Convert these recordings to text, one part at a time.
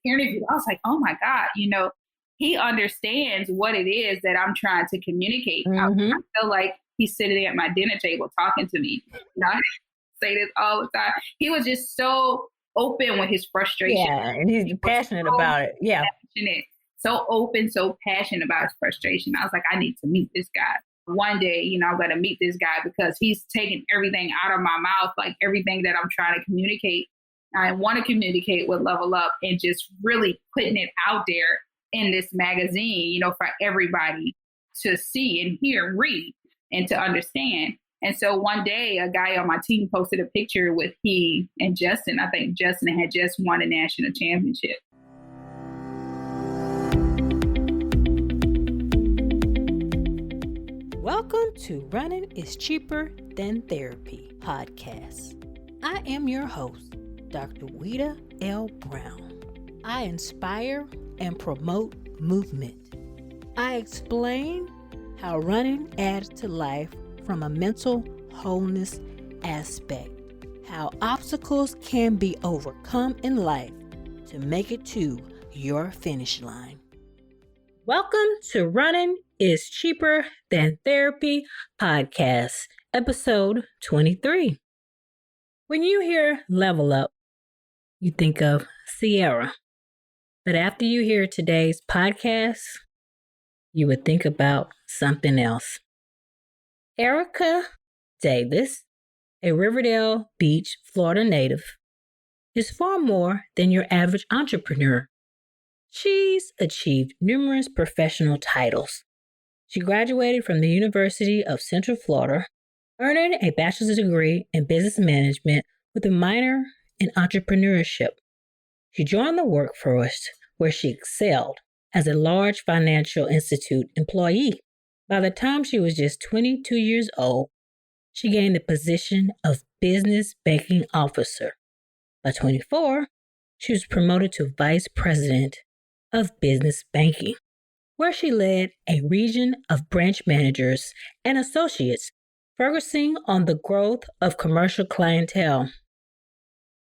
interview. I was like, oh my God, he understands what it is that I'm trying to communicate. I feel like he's sitting at my dinner table talking to me. I say this all the time. He was just so open with his frustration. Yeah, and he's passionate about it. Yeah. Passionate, so open, so passionate about his frustration. I was like, I need to meet this guy. One day, I'm going to meet this guy because he's taking everything out of my mouth, like everything that I'm trying to communicate. I want to communicate with Level Up and just really putting it out there in this magazine, for everybody to see and hear and read and to understand. And so one day a guy on my team posted a picture with he and Justin. I think Justin had just won a national championship. Welcome to Running is Cheaper Than Therapy podcast. I am your host, Dr. Weta L. Brown. I inspire and promote movement. I explain how running adds to life from a mental wholeness aspect, how obstacles can be overcome in life to make it to your finish line. Welcome to Running is Cheaper Than Therapy podcast, episode 23. When you hear Level Up, you think of Ciara. But after you hear today's podcast, you would think about something else. Erica Davis, a Riverdale Beach, Florida native, is far more than your average entrepreneur. She's achieved numerous professional titles. She graduated from the University of Central Florida, earning a bachelor's degree in business management with a minor in entrepreneurship. She joined the workforce where she excelled as a large financial institute employee. By the time she was just 22 years old, she gained the position of business banking officer. By 24, she was promoted to vice president of business banking, where she led a region of branch managers and associates, focusing on the growth of commercial clientele.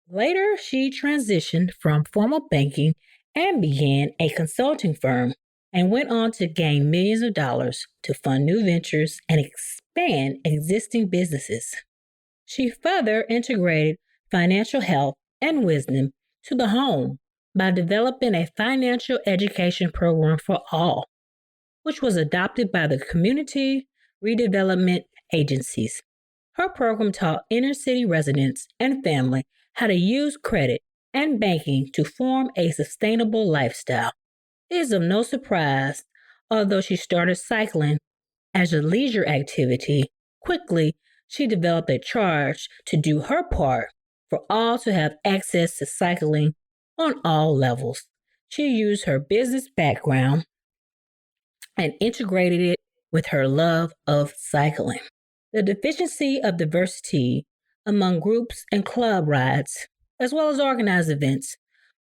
Later, she transitioned from formal banking and began a consulting firm and went on to gain millions of dollars to fund new ventures and expand existing businesses. She further integrated financial health and wisdom to the home by developing a financial education program for all, which was adopted by the community redevelopment agencies. Her program taught inner city residents and family how to use credit and banking to form a sustainable lifestyle. It is of no surprise, although she started cycling as a leisure activity, quickly she developed a charge to do her part for all to have access to cycling on all levels. She used her business background and integrated it with her love of cycling. The deficiency of diversity among groups and club rides, as well as organized events,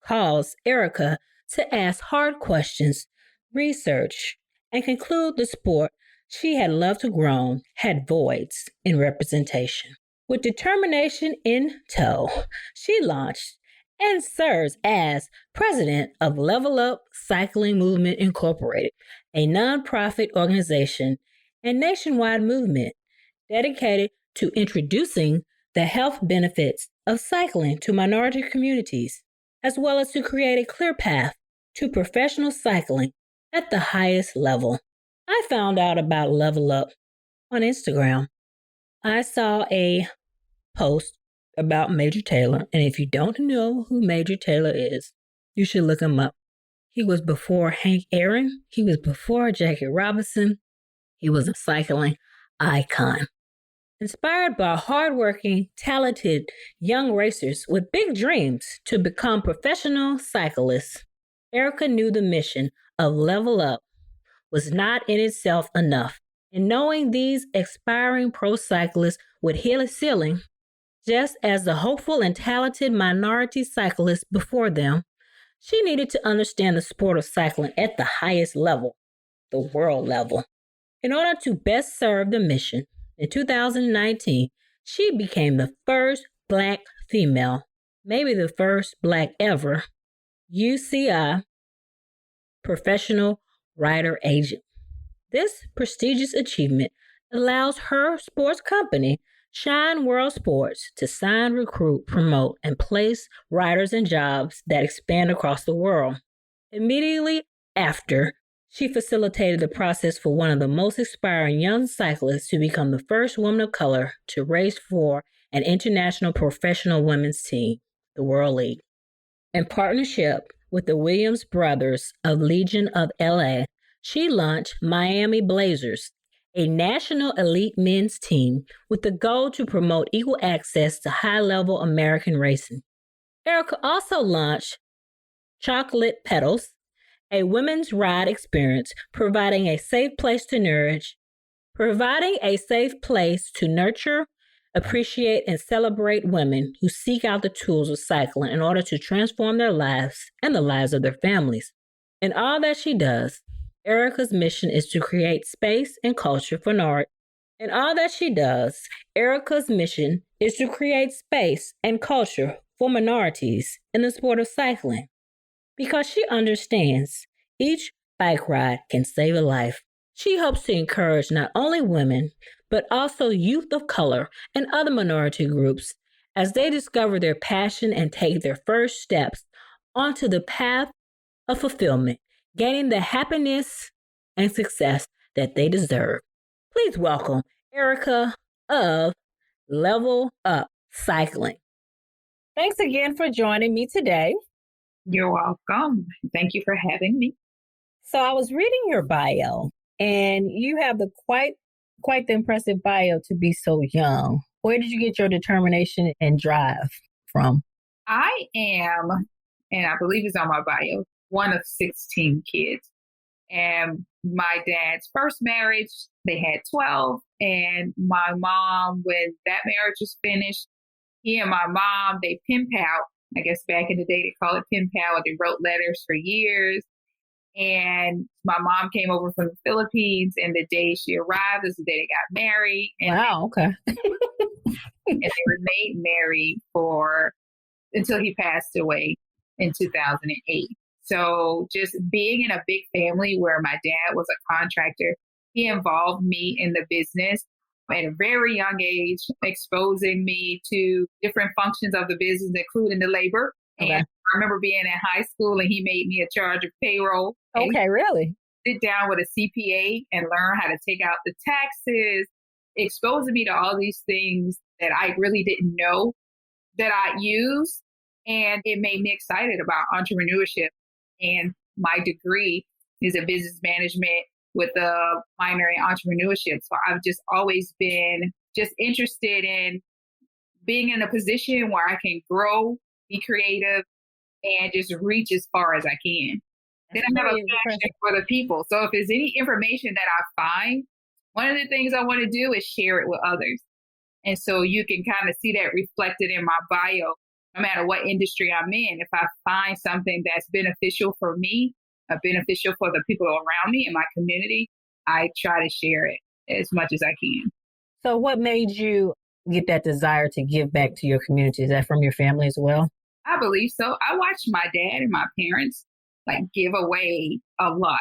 caused Erica to ask hard questions, research, and conclude the sport she had loved to grow had voids in representation. With determination in tow, she launched and serves as president of Level Up Cycling Movement Incorporated, a nonprofit organization and nationwide movement dedicated to introducing the health benefits of cycling to minority communities, as well as to create a clear path to professional cycling at the highest level. I found out about Level Up on Instagram. I saw a post about Major Taylor, and if you don't know who Major Taylor is, you should look him up. He was before Hank Aaron. He was before Jackie Robinson. He was a cycling icon. Inspired by hardworking, talented young racers with big dreams to become professional cyclists, Erica knew the mission of Level Up was not in itself enough. And knowing these aspiring pro cyclists would hit a ceiling, just as the hopeful and talented minority cyclists before them, she needed to understand the sport of cycling at the highest level, the world level. In order to best serve the mission, in 2019, she became the first Black female, maybe the first Black ever, UCI Professional Rider Agent. This prestigious achievement allows her sports company, Shine World Sports, to sign, recruit, promote, and place riders in jobs that expand across the world. Immediately after, she facilitated the process for one of the most inspiring young cyclists to become the first woman of color to race for an international professional women's team, the World League. In partnership with the Williams brothers of Legion of LA, she launched Miami Blazers, a national elite men's team with the goal to promote equal access to high-level American racing. Erica also launched ChocLIT Pedals, a women's ride experience providing a safe place to nurture, appreciate, and celebrate women who seek out the tools of cycling in order to transform their lives and the lives of their families. In all that she does, Erica's mission is to create space and culture for minorities. In all that she does, Erica's mission is to create space and culture for minorities in the sport of cycling. Because she understands each bike ride can save a life. She hopes to encourage not only women, but also youth of color and other minority groups as they discover their passion and take their first steps onto the path of fulfillment, gaining the happiness and success that they deserve. Please welcome Erica of Level Up Cycling. Thanks again for joining me today. You're welcome. Thank you for having me. So I was reading your bio, and you have the quite the impressive bio to be so young. Where did you get your determination and drive from? I am, and I believe it's on my bio, one of 16 kids. And my dad's first marriage, they had 12. And my mom, when that marriage was finished, he and my mom, they pen pal. I guess back in the day, they call it pen pal. They wrote letters for years. And my mom came over from the Philippines, and the day she arrived is the day they got married. And wow, okay. and they remained married until he passed away in 2008. So just being in a big family where my dad was a contractor, he involved me in the business at a very young age, exposing me to different functions of the business, including the labor. Okay. And I remember being in high school and he made me a charge of payroll. Okay, really? Sit down with a CPA and learn how to take out the taxes, exposing me to all these things that I really didn't know that I used. And it made me excited about entrepreneurship. And my degree is in business management with a minor in entrepreneurship. So I've just always been just interested in being in a position where I can grow, be creative, and just reach as far as I can. Then I have a passion for the people. So if there's any information that I find, one of the things I want to do is share it with others. And so you can kind of see that reflected in my bio, no matter what industry I'm in. If I find something that's beneficial for me, beneficial for the people around me in my community, I try to share it as much as I can. So what made you get that desire to give back to your community? Is that from your family as well? I believe so. I watched my dad and my parents give away a lot.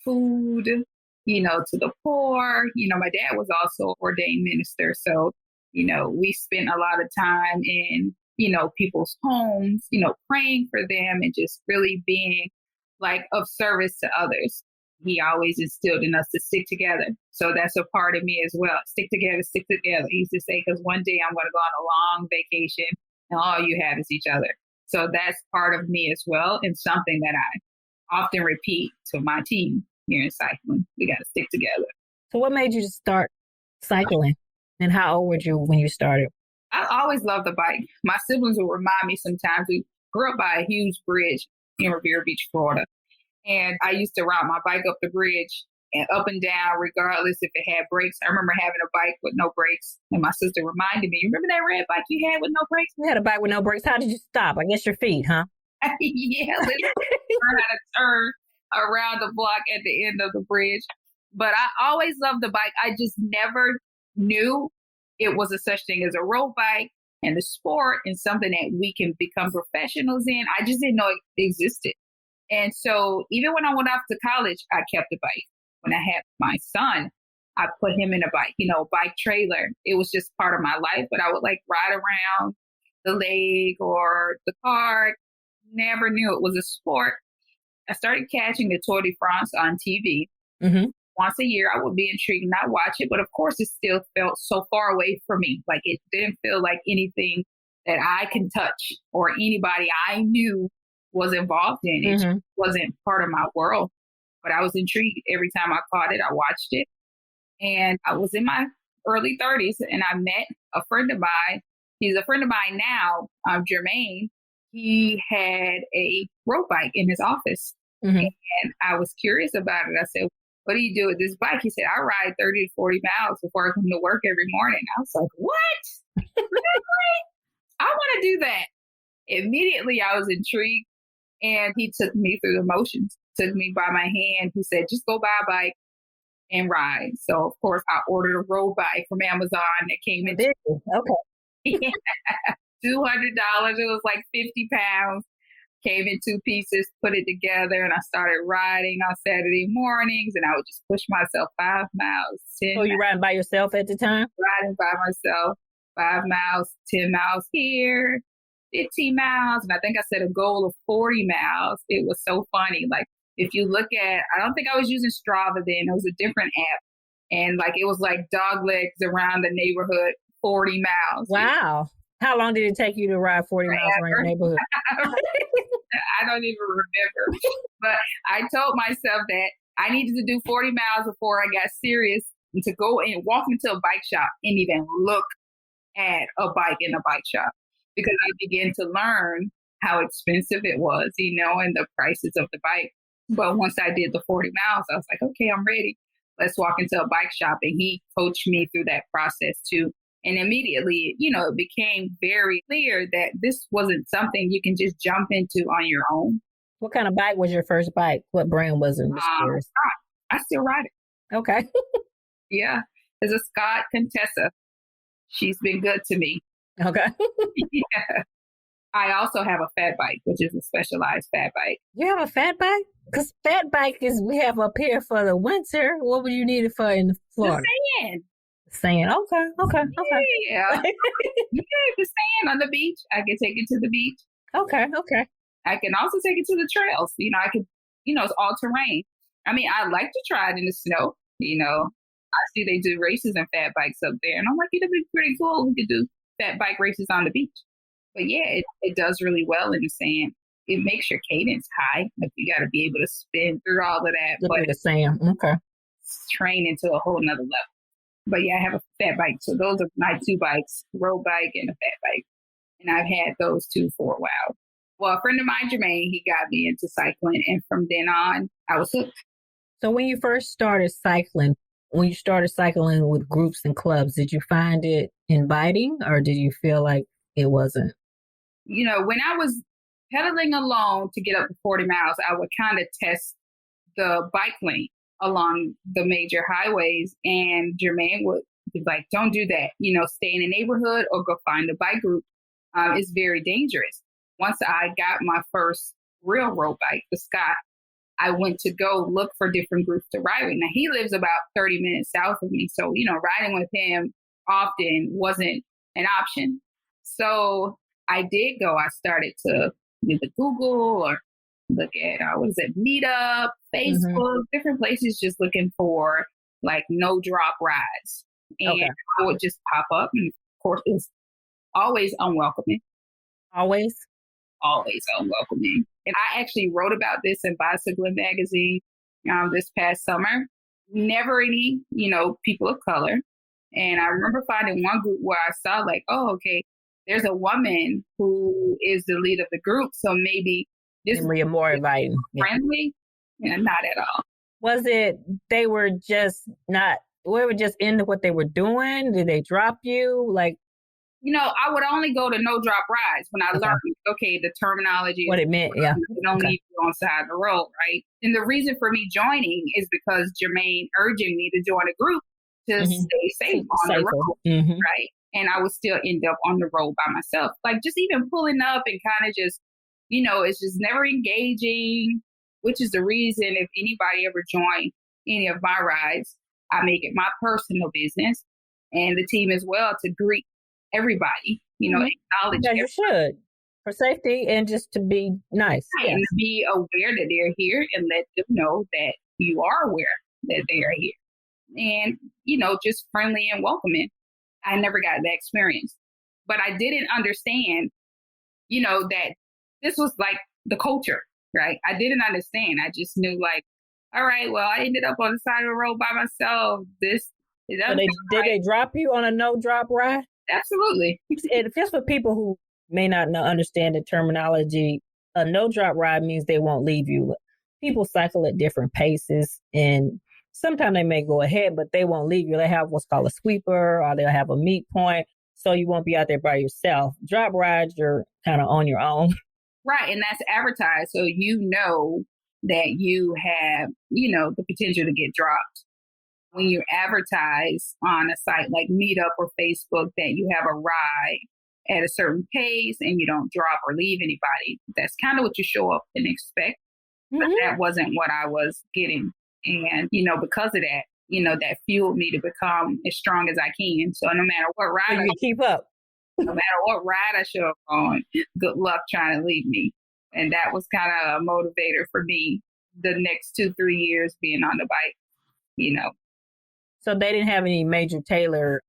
Food, to the poor. My dad was also an ordained minister. So, we spent a lot of time in, people's homes, praying for them and just really being of service to others. He always instilled in us to stick together. So that's a part of me as well. Stick together, stick together. He used to say, because one day I'm going to go on a long vacation and all you have is each other. So that's part of me as well, and something that I often repeat to my team here in cycling. We got to stick together. So what made you start cycling? And how old were you when you started? I always loved the bike. My siblings will remind me sometimes. We grew up by a huge bridge in Revere Beach, Florida. And I used to ride my bike up the bridge and up and down, regardless if it had brakes. I remember having a bike with no brakes. And my sister reminded me, remember that red bike you had with no brakes? You had a bike with no brakes. How did you stop? I guess your feet, huh? Yeah, learn how to turn around the block at the end of the bridge. But I always loved the bike. I just never knew it was a such thing as a road bike. and the sport and something that we can become professionals in. I just didn't know it existed. And so even when I went off to college, I kept a bike. When I had my son, I put him in a bike, bike trailer. It was just part of my life, but I would like ride around the lake or the park. Never knew it was a sport. I started catching the Tour de France on TV. Mm-hmm. Once a year, I would be intrigued and I'd watch it. But of course, it still felt so far away from me. Like it didn't feel like anything that I can touch or anybody I knew was involved in. It just wasn't part of my world. But I was intrigued every time I caught it. I watched it. And I was in my early 30s and I met a friend of mine. He's a friend of mine now, Jermaine. He had a road bike in his office. Mm-hmm. And I was curious about it. I said, what do you do with this bike? He said, I ride 30 to 40 miles before I come to work every morning. I was like, what? Really? I want to do that. Immediately, I was intrigued. And he took me through the motions, took me by my hand. He said, just go buy a bike and ride. So, of course, I ordered a road bike from Amazon that came in. Okay. $200. It was like 50 pounds. Came in 2 pieces, put it together, and I started riding on Saturday mornings, and I would just push myself 5 miles, 10 Oh, you riding by yourself at the time? Riding by myself, 5 miles, 10 miles here, 15 miles, and I think I set a goal of 40 miles. It was so funny. Like, if you look at, I don't think I was using Strava then. It was a different app. And, like, it was like dog legs around the neighborhood, 40 miles. Wow. How long did it take you to ride 40 miles around the neighborhood? I don't even remember. But I told myself that I needed to do 40 miles before I got serious and to go and walk into a bike shop and even look at a bike in a bike shop, because I began to learn how expensive it was, and the prices of the bike. But once I did the 40 miles, I was like, okay, I'm ready. Let's walk into a bike shop. And he coached me through that process too. And immediately, it became very clear that this wasn't something you can just jump into on your own. What kind of bike was your first bike? What brand was it? I still ride it. Okay. Yeah. It's a Scott Contessa. She's been good to me. Okay. Yeah. I also have a fat bike, which is a specialized fat bike. You have a fat bike? Because fat bike we have up here for the winter. What would you need it for in Florida? The sand. Sand. Okay. Yeah. The sand on the beach. I can take it to the beach. Okay. I can also take it to the trails. I could, it's all terrain. I mean, I like to try it in the snow. I see they do races and fat bikes up there. And I'm like, it'd be pretty cool. We could do fat bike races on the beach. But yeah, it does really well in the sand. It makes your cadence high. Like, you got to be able to spin through all of that. But the sand. Okay. Train into a whole nother level. But yeah, I have a fat bike. So those are my 2 bikes, road bike and a fat bike. And I've had those 2 for a while. Well, a friend of mine, Jermaine, he got me into cycling. And from then on, I was hooked. So when you first started cycling, with groups and clubs, did you find it inviting or did you feel like it wasn't? When I was pedaling alone to get up to 40 miles, I would kind of test the bike lane along the major highways. And Jermaine would be like, don't do that. Stay in a neighborhood or go find a bike group. It's very dangerous. Once I got my first real road bike, the Scott, I went to go look for different groups to ride with. Now, he lives about 30 minutes south of me. So, riding with him often wasn't an option. So I did go. I started to do the Google or look at, Meetup, Facebook, different places, just looking for like no drop rides. And I would just pop up. And of course, it's always unwelcoming. Always unwelcoming. And I actually wrote about this in Bicycling magazine this past summer. Never any, people of color. And I remember finding one group where I saw like, oh, okay, there's a woman who is the lead of the group. So maybe this is more inviting. Friendly? Yeah, not at all. Was it, they were just into what they were doing? Did they drop you? Like, I would only go to no drop rides when I learned, the terminology. What it meant, yeah. You don't need to go on the side of the road, right? And the reason for me joining is because Jermaine urging me to join a group to stay safe on the road, right? and I would still end up on the road by myself. Like just even pulling up and kind of just, it's just never engaging, which is the reason if anybody ever joined any of my rides, I make it my personal business and the team as well to greet everybody, acknowledge that you should for safety and just to be nice. Right, yes. And to be aware that they're here and let them know that you are aware that they are here. And, just friendly and welcoming. I never got that experience. But I didn't understand, that this was like the culture, right? I didn't understand. I just knew like, all right, well, I ended up on the side of the road by myself. Did they drop you on a no drop ride? Absolutely. And just for people who may not understand the terminology, a no drop ride means they won't leave you. People cycle at different paces and sometimes they may go ahead, but they won't leave you. They have what's called a sweeper or they'll have a meet point. So you won't be out there by yourself. Drop rides, you're kind of on your own. Right. And that's advertised. So that you have, the potential to get dropped. When you advertise on a site like Meetup or Facebook that you have a ride at a certain pace and you don't drop or leave anybody, that's kind of what you show up and expect. But that wasn't what I was getting. And, because of that, that fueled me to become as strong as I can. So no matter what ride keep up. No matter what ride I show up on, good luck trying to leave me. And that was kind of a motivator for me the next 2-3 years being on the bike, So they didn't have any major tailor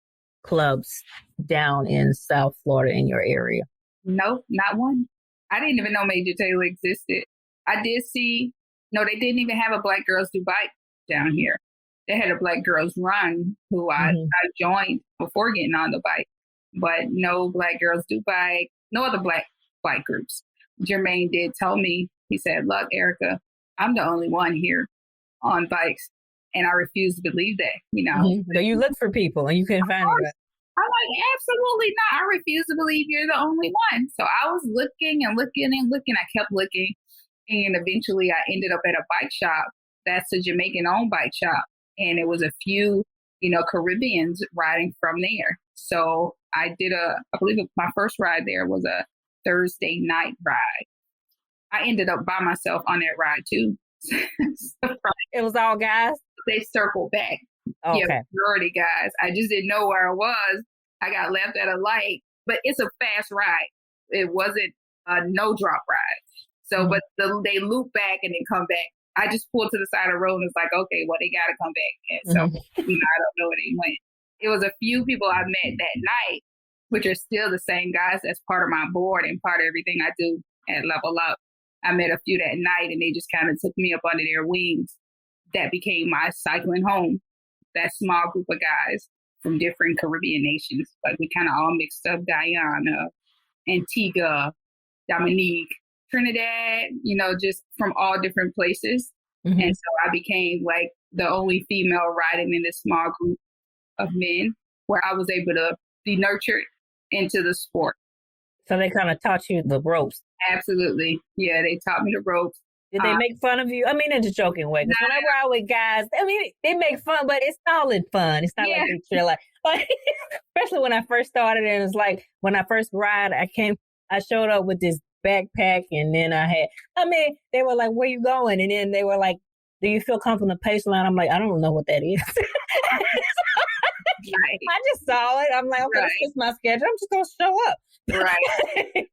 clubs down in South Florida in your area? No, not one. I didn't even know Major Tailor existed. I did see, they didn't even have a Black Girls Do Bike down here. They had a Black Girls Run, who I joined before getting on the bike, but no Black Girls Do Bike, no other Black bike groups. Jermaine did tell me, he said, look, Erica, I'm the only one here on bikes. And I refuse to believe that, So you look for people and you couldn't find it. I'm like, absolutely not. I refuse to believe you're the only one. So I was looking and looking and looking. I kept looking. And eventually I ended up at a bike shop. That's a Jamaican-owned bike shop. And it was a few, Caribbeans riding from there. So I did I believe my first ride there was a Thursday night ride. I ended up by myself on that ride too. It was all guys? They circled back. Okay. Yeah, majority guys. I just didn't know where I was. I got left at a light, but it's a fast ride. It wasn't a no drop ride. So, but they loop back and then come back. I just pulled to the side of the road and it's like, okay, well, they got to come back. And so, I don't know where they went. It was a few people I met that night, which are still the same guys that's part of my board and part of everything I do at Level Up. I met a few that night and they just kind of took me up under their wings. That became my cycling home. That small group of guys from different Caribbean nations. Like we kind of all mixed up Guyana, Antigua, Dominique, Trinidad, just from all different places. And so I became like the only female riding in this small group of men where I was able to be nurtured into the sport. So they kind of taught you the ropes. Absolutely. Yeah, they taught me the ropes. Did they make fun of you? I mean, in a joking way. Because whenever I'm with guys, I mean, they make fun, but it's all in fun. It's not like they chill. Like, especially when I first started, and it's like when I first ride, I showed up with this backpack, and then they were like, "Where you going?" And then they were like, "Do you feel comfortable in the pace line?" I'm like, "I don't know what that is." I just saw it. I'm like, okay, this is my schedule. I'm just gonna show up. Right.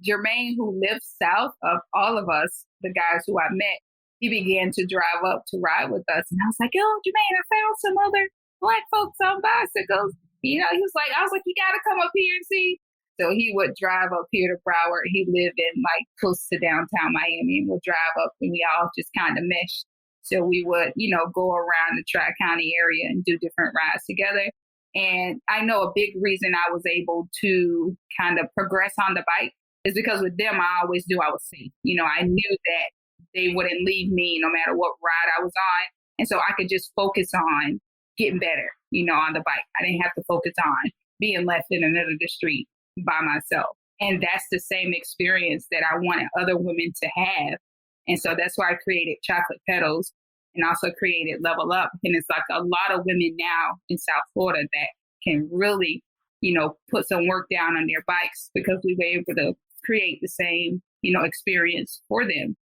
Jermaine, who lives south of all of us, the guys who I met, he began to drive up to ride with us. And I was like, oh, Jermaine, I found some other Black folks on bicycles. He was like, I was like, you got to come up here and see. So he would drive up here to Broward. He lived in like close to downtown Miami and would drive up and we all just kind of meshed. So we would, go around the Tri-County area and do different rides together. And I know a big reason I was able to kind of progress on the bike is because with them, I always knew I was safe. I knew that they wouldn't leave me no matter what ride I was on. And so I could just focus on getting better, on the bike. I didn't have to focus on being left in the middle of the street by myself. And that's the same experience that I wanted other women to have. And so that's why I created ChocLIT Pedals and also created Level Up. And it's like a lot of women now in South Florida that can really, put some work down on their bikes because we were able to create the same, experience for them.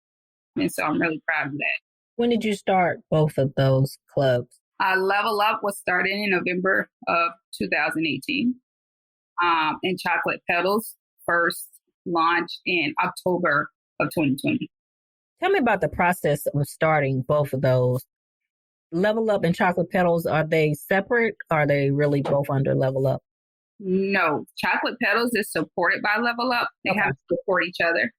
And so I'm really proud of that. When did you start both of those clubs? Level Up was started in November of 2018. And ChocLIT Pedals first launched in October of 2020. Tell me about the process of starting both of those. Level Up and ChocLIT Pedals, are they separate? Or are they really both under Level Up? No, ChocLIT Pedals is supported by Level Up. They have to support each other.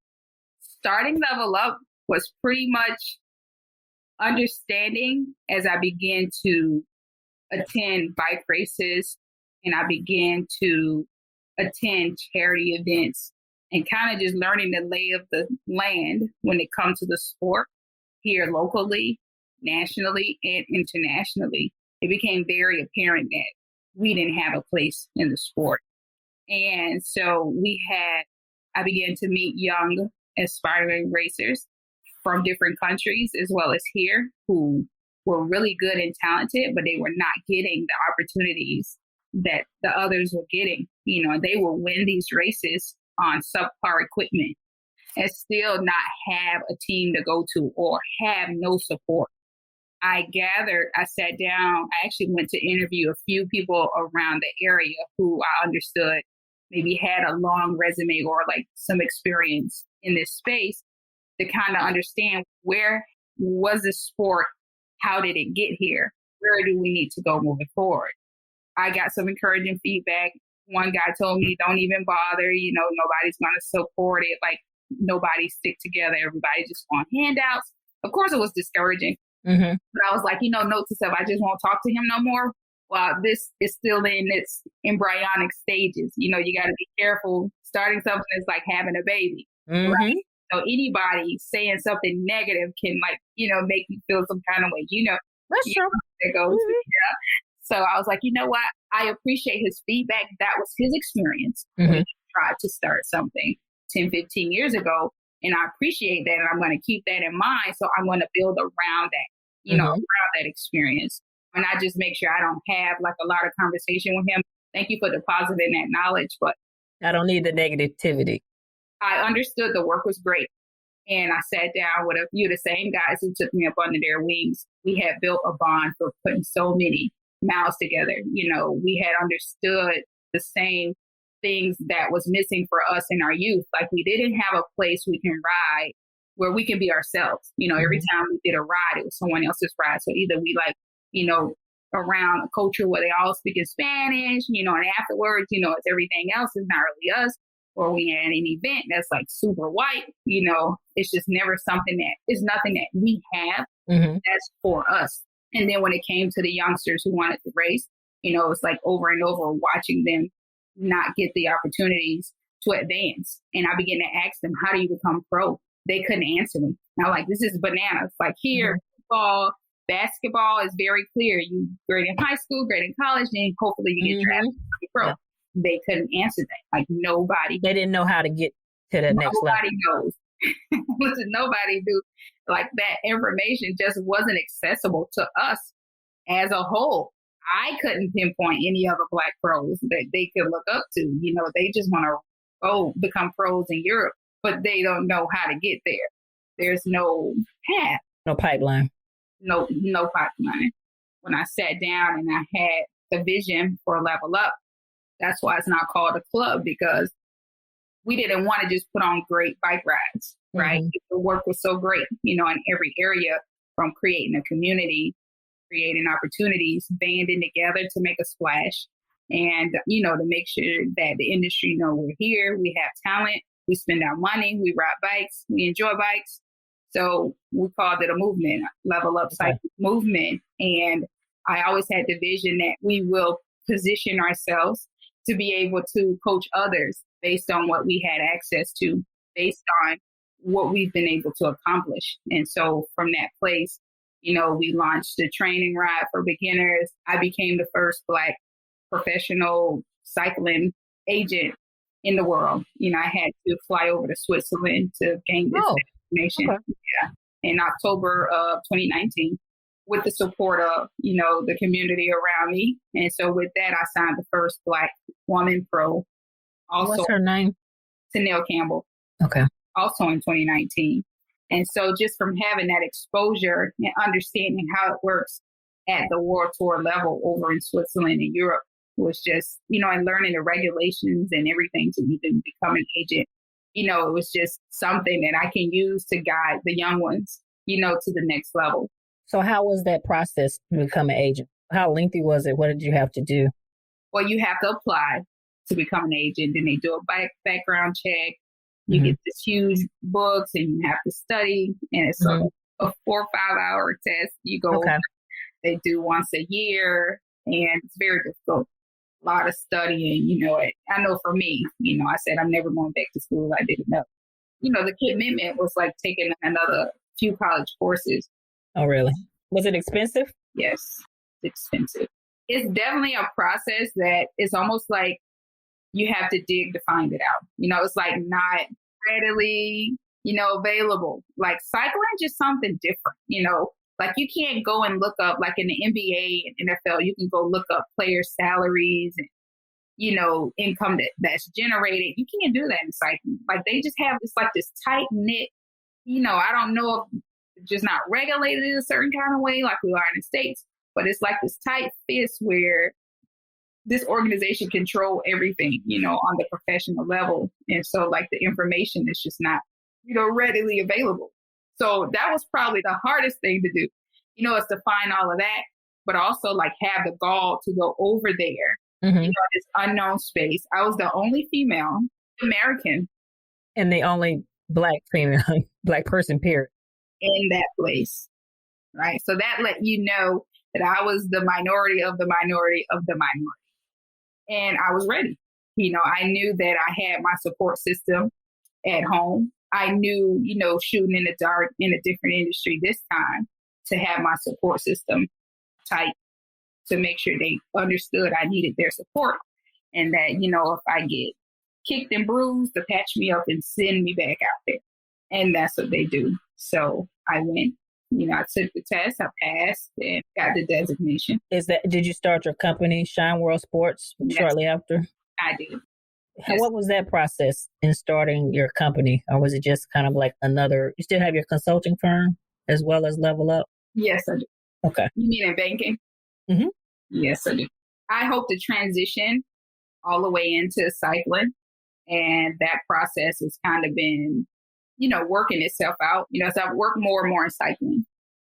Starting Level Up was pretty much understanding as I began to attend bike races and I began to attend charity events and kind of just learning the lay of the land when it comes to the sport here locally, nationally, and internationally. It became very apparent that we didn't have a place in the sport. And so I began to meet young aspiring racers from different countries as well as here who were really good and talented, but they were not getting the opportunities that the others were getting. They will win these races on subpar equipment and still not have a team to go to or have no support. I sat down, I actually went to interview a few people around the area who I understood maybe had a long resume or like some experience in this space to kind of understand where was the sport, how did it get here, where do we need to go moving forward. I got some encouraging feedback. One guy told me, don't even bother, nobody's going to support it. Like nobody stick together. Everybody just want handouts. Of course, it was discouraging. Mm-hmm. But I was like, note to self, I just won't talk to him no more. Well, this is still in its embryonic stages. You got to be careful. Starting something is like having a baby. Mm-hmm. Right? So anybody saying something negative can make you feel some kind of way. That's true. That goes. Mm-hmm. Yeah. So I was like, you know what? I appreciate his feedback. That was his experience when he tried to start something 10, 15 years ago. And I appreciate that. And I'm going to keep that in mind. So I'm going to build around that, around that experience. And I just make sure I don't have like a lot of conversation with him. Thank you for depositing that knowledge. But I don't need the negativity. I understood the work was great. And I sat down with a few of the same guys who took me up under their wings. We had built a bond for putting so many miles together. We had understood the same things that was missing for us in our youth. Like we didn't have a place we can ride where we can be ourselves. Every time we did a ride, it was someone else's ride. So either we around a culture where they all speak in Spanish, and afterwards, it's everything else is not really us. Or we at an event that's like super white, it's just never something it's nothing that we have that's for us. And then when it came to the youngsters who wanted to race, it's like over and over watching them not get the opportunities to advance. And I began to ask them, how do you become pro? They couldn't answer me. And I'm like, this is bananas. Like here, football, basketball is very clear. You grade in high school, grade in college, then hopefully you get drafted to be pro. Yeah. They couldn't answer that. Like nobody. They didn't know how to get to the next level. Nobody knows. Nobody knew. Like that information just wasn't accessible to us as a whole. I couldn't pinpoint any other Black pros that they could look up to. They just want to become pros in Europe, but they don't know how to get there. There's no path. No pipeline. No pipeline. When I sat down and I had the vision for Level Up, that's why it's not called a club, because we didn't want to just put on great bike rides, right? The work was so great, in every area, from creating a community, creating opportunities, banding together to make a splash, and, to make sure that the industry know we're here, we have talent, we spend our money, we ride bikes, we enjoy bikes. So we called it a movement, Level Up Cycle Movement. And I always had the vision that we will position ourselves to be able to coach others based on what we had access to, based on what we've been able to accomplish. And so from that place, we launched the training ride for beginners. I became the first Black professional cycling agent in the world. I had to fly over to Switzerland to gain this information. Okay. Yeah. In October of 2019. with the support of, the community around me. And so with that, I signed the first Black woman pro. Also, what's her name? Tanel Campbell. Okay. Also in 2019. And so just from having that exposure and understanding how it works at the world tour level over in Switzerland and Europe was just, and learning the regulations and everything to even become an agent, it was just something that I can use to guide the young ones, to the next level. So how was that process to become an agent? How lengthy was it? What did you have to do? Well, you have to apply to become an agent. Then they do a background check. You get this huge books and you have to study. And it's a 4 or 5 hour test. You go, they do once a year, and it's very difficult. A lot of studying, I know for me, I said, I'm never going back to school. I didn't know. The commitment was like taking another few college courses. Oh, really? Was it expensive? Yes, it's expensive. It's definitely a process that is almost like you have to dig to find it out. It's like not readily, available. Like cycling, just something different, like you can't go and look up, like in the NBA and NFL, you can go look up player salaries and, income that's generated. You can't do that in cycling. Like they just have this tight knit, I don't know if it's just not regulated in a certain kind of way like we are in the States, but it's like this tight fist where this organization control everything, on the professional level. And so like the information is just not, readily available. So that was probably the hardest thing to do, is to find all of that, but also like have the gall to go over there, this unknown space. I was the only female American. And the only Black female, Black person, period. In that place. Right. So that let you know that I was the minority of the minority of the minority. And I was ready. I knew that I had my support system at home. I knew, shooting in the dark in a different industry this time, to have my support system tight to make sure they understood I needed their support. And that, if I get kicked and bruised, to patch me up and send me back out there. And that's what they do. So I went. I took the test, I passed, and got the designation. Did you start your company, Shine World Sports, shortly after? I did. What was that process in starting your company? Or was it just kind of like you still have your consulting firm as well as Level Up? Yes, I do. Okay. You mean in banking? Mm-hmm. Yes, I do. I hope to transition all the way into cycling. And that process has kind of been working itself out. As I've worked more and more in cycling,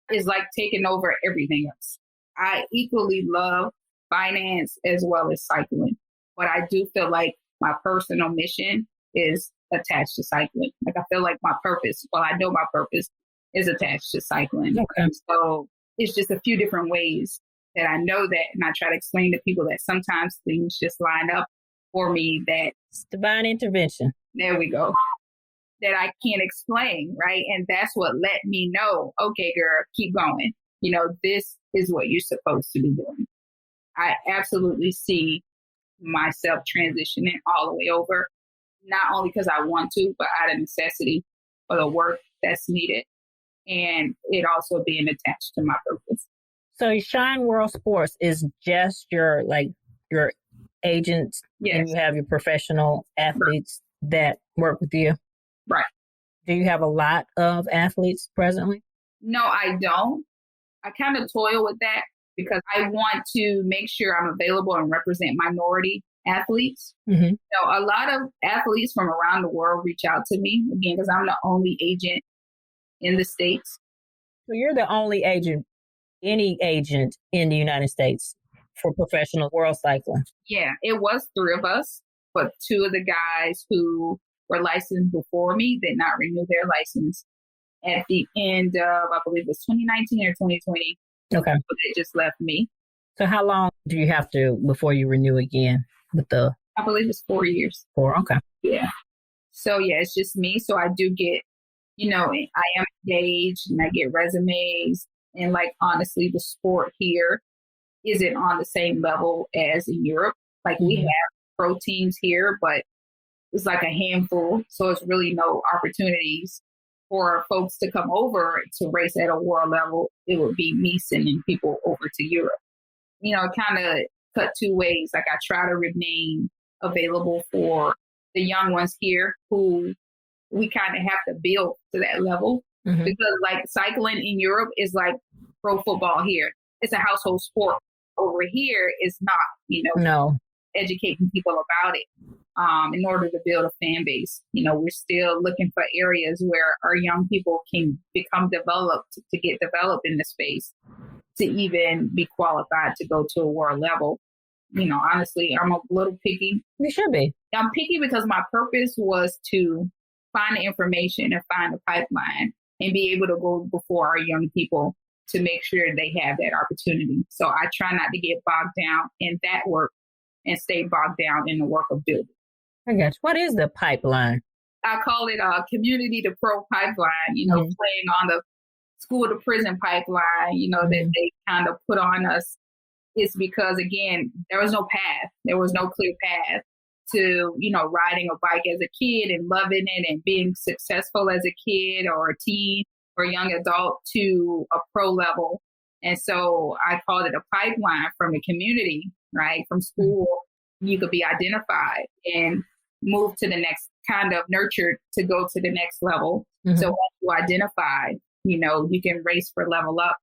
it's like taking over everything else. I equally love finance as well as cycling, but I do feel like my personal mission is attached to cycling. Like I feel like my purpose, I know my purpose is attached to cycling. Okay. So it's just a few different ways that I know that, and I try to explain to people that sometimes things just line up for me. That it's divine intervention. There we go. That I can't explain, right? And that's what let me know, okay, girl, keep going. This is what you're supposed to be doing. I absolutely see myself transitioning all the way over, not only because I want to, but out of necessity for the work that's needed. And it also being attached to my purpose. So Shine World Sports is just your agents, yes, and you have your professional athletes that work with you? Right. Do you have a lot of athletes presently? No, I don't. I kind of toil with that because I want to make sure I'm available and represent minority athletes. Mm-hmm. So a lot of athletes from around the world reach out to me, again, because I'm the only agent in the States. So you're the only agent, any agent in the United States for professional world cycling? Yeah, it was 3 of us, but 2 of the guys who were licensed before me did not renew their license at the end of, I believe it was 2019 or 2020. Okay. So they just left me. So how long do you have to before you renew again with the? I believe it's 4 years. 4, okay. Yeah. So yeah, it's just me. So I do get, I am engaged and I get resumes. And like, honestly, the sport here isn't on the same level as in Europe. Like we have pro teams here, but it's like a handful. So it's really no opportunities for folks to come over to race at a world level, it would be me sending people over to Europe. Kind of cut two ways. Like I try to remain available for the young ones here who we kind of have to build to that level. Because like cycling in Europe is like pro football here. It's a household sport. Over here is not, No. Educating people about it in order to build a fan base. We're still looking for areas where our young people can become developed, to get developed in the space, to even be qualified to go to a world level. Honestly, I'm a little picky. You should be. I'm picky because my purpose was to find the information and find the pipeline and be able to go before our young people to make sure they have that opportunity. So I try not to get bogged down in that work and stay bogged down in the work of building. I got you. What is the pipeline? I call it a community to pro pipeline, playing on the school to prison pipeline, that they kind of put on us. It's because, again, there was no path. There was no clear path to, riding a bike as a kid and loving it and being successful as a kid or a teen or a young adult to a pro level. And so I called it a pipeline from the community, right? From school, you could be identified and move to the next, kind of nurtured to go to the next level. So once you identify, you can race for level up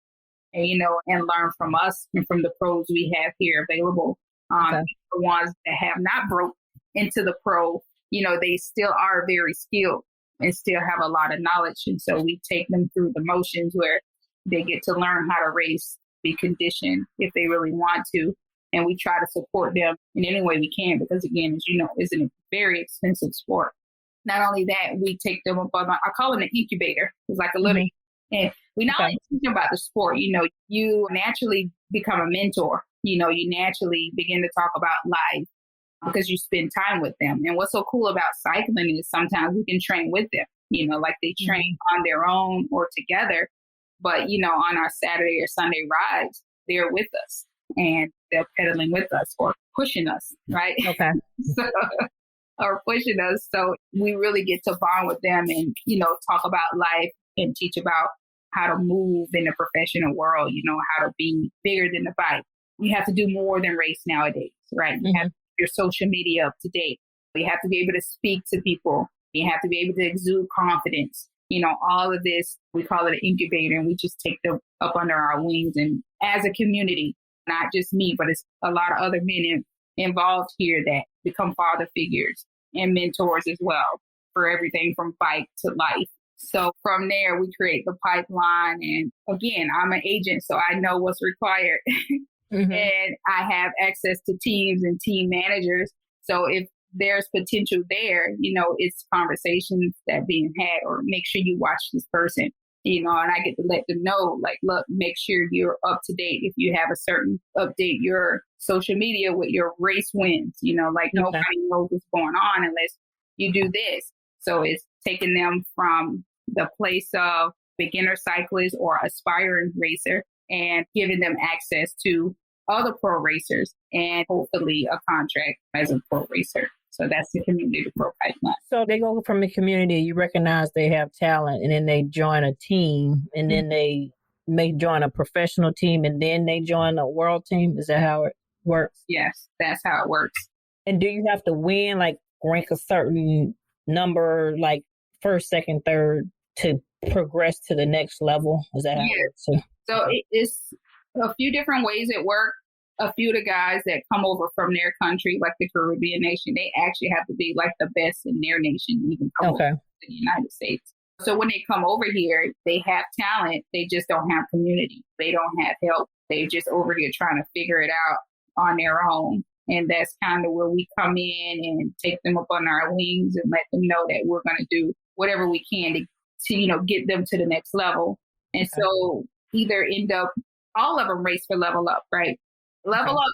and, and learn from us and from the pros we have here available. The ones that have not broke into the pro, they still are very skilled and still have a lot of knowledge. And so we take them through the motions where they get to learn how to race, be conditioned if they really want to. And we try to support them in any way we can, because again, as you know, it's a very expensive sport. Not only that, we take them up on, I call it an incubator. It's like a little, and we not only teach them about the sport, you naturally become a mentor. You naturally begin to talk about life because you spend time with them. And what's so cool about cycling is sometimes we can train with them, like they train on their own or together. But, on our Saturday or Sunday rides, they're with us and they're pedaling with us or pushing us, right? Okay. Or pushing us. So we really get to bond with them and, talk about life and teach about how to move in the professional world, how to be bigger than the bike. You have to do more than race nowadays, right? You have to keep your social media up to date. You have to be able to speak to people. You have to be able to exude confidence. All of this, we call it an incubator, and we just take them up under our wings. And as a community, not just me, but it's a lot of other men involved here that become father figures and mentors as well for everything from bike to life. So from there, we create the pipeline. And again, I'm an agent, so I know what's required. And I have access to teams and team managers. So if there's potential there, it's conversations that being had, or make sure you watch this person, and I get to let them know, like, look, make sure you're up to date. If you have a certain update your social media with your race wins, like nobody knows what's going on unless you do this. So it's taking them from the place of beginner cyclist or aspiring racer and giving them access to other pro racers and hopefully a contract as a pro racer. So that's the community to pro pipeline. So they go from the community, you recognize they have talent, and then they join a team, and then they may join a professional team, and then they join a world team. Is that how it works? Yes, that's how it works. And do you have to win, like rank a certain number, like first, second, third, to progress to the next level? Is that how it works? So it's a few different ways it works. A few of the guys that come over from their country, like the Caribbean nation, they actually have to be like the best in their nation, even come over to the United States. So when they come over here, they have talent. They just don't have community. They don't have help. They're just over here trying to figure it out on their own. And that's kind of where we come in and take them up on our wings and let them know that we're going to do whatever we can to get them to the next level. And so either end up, all of them race for level up, right? Level up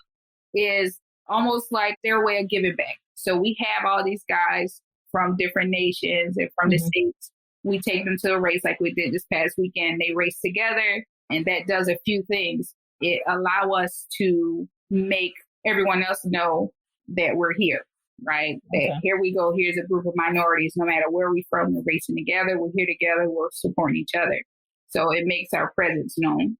is almost like their way of giving back. So we have all these guys from different nations and from the States. We take them to a race like we did this past weekend. They race together, and that does a few things. It allows us to make everyone else know that we're here. right? Okay. That here we go. Here's a group of minorities. No matter where we're from, we're racing together. We're here together. We're supporting each other. So it makes our presence known.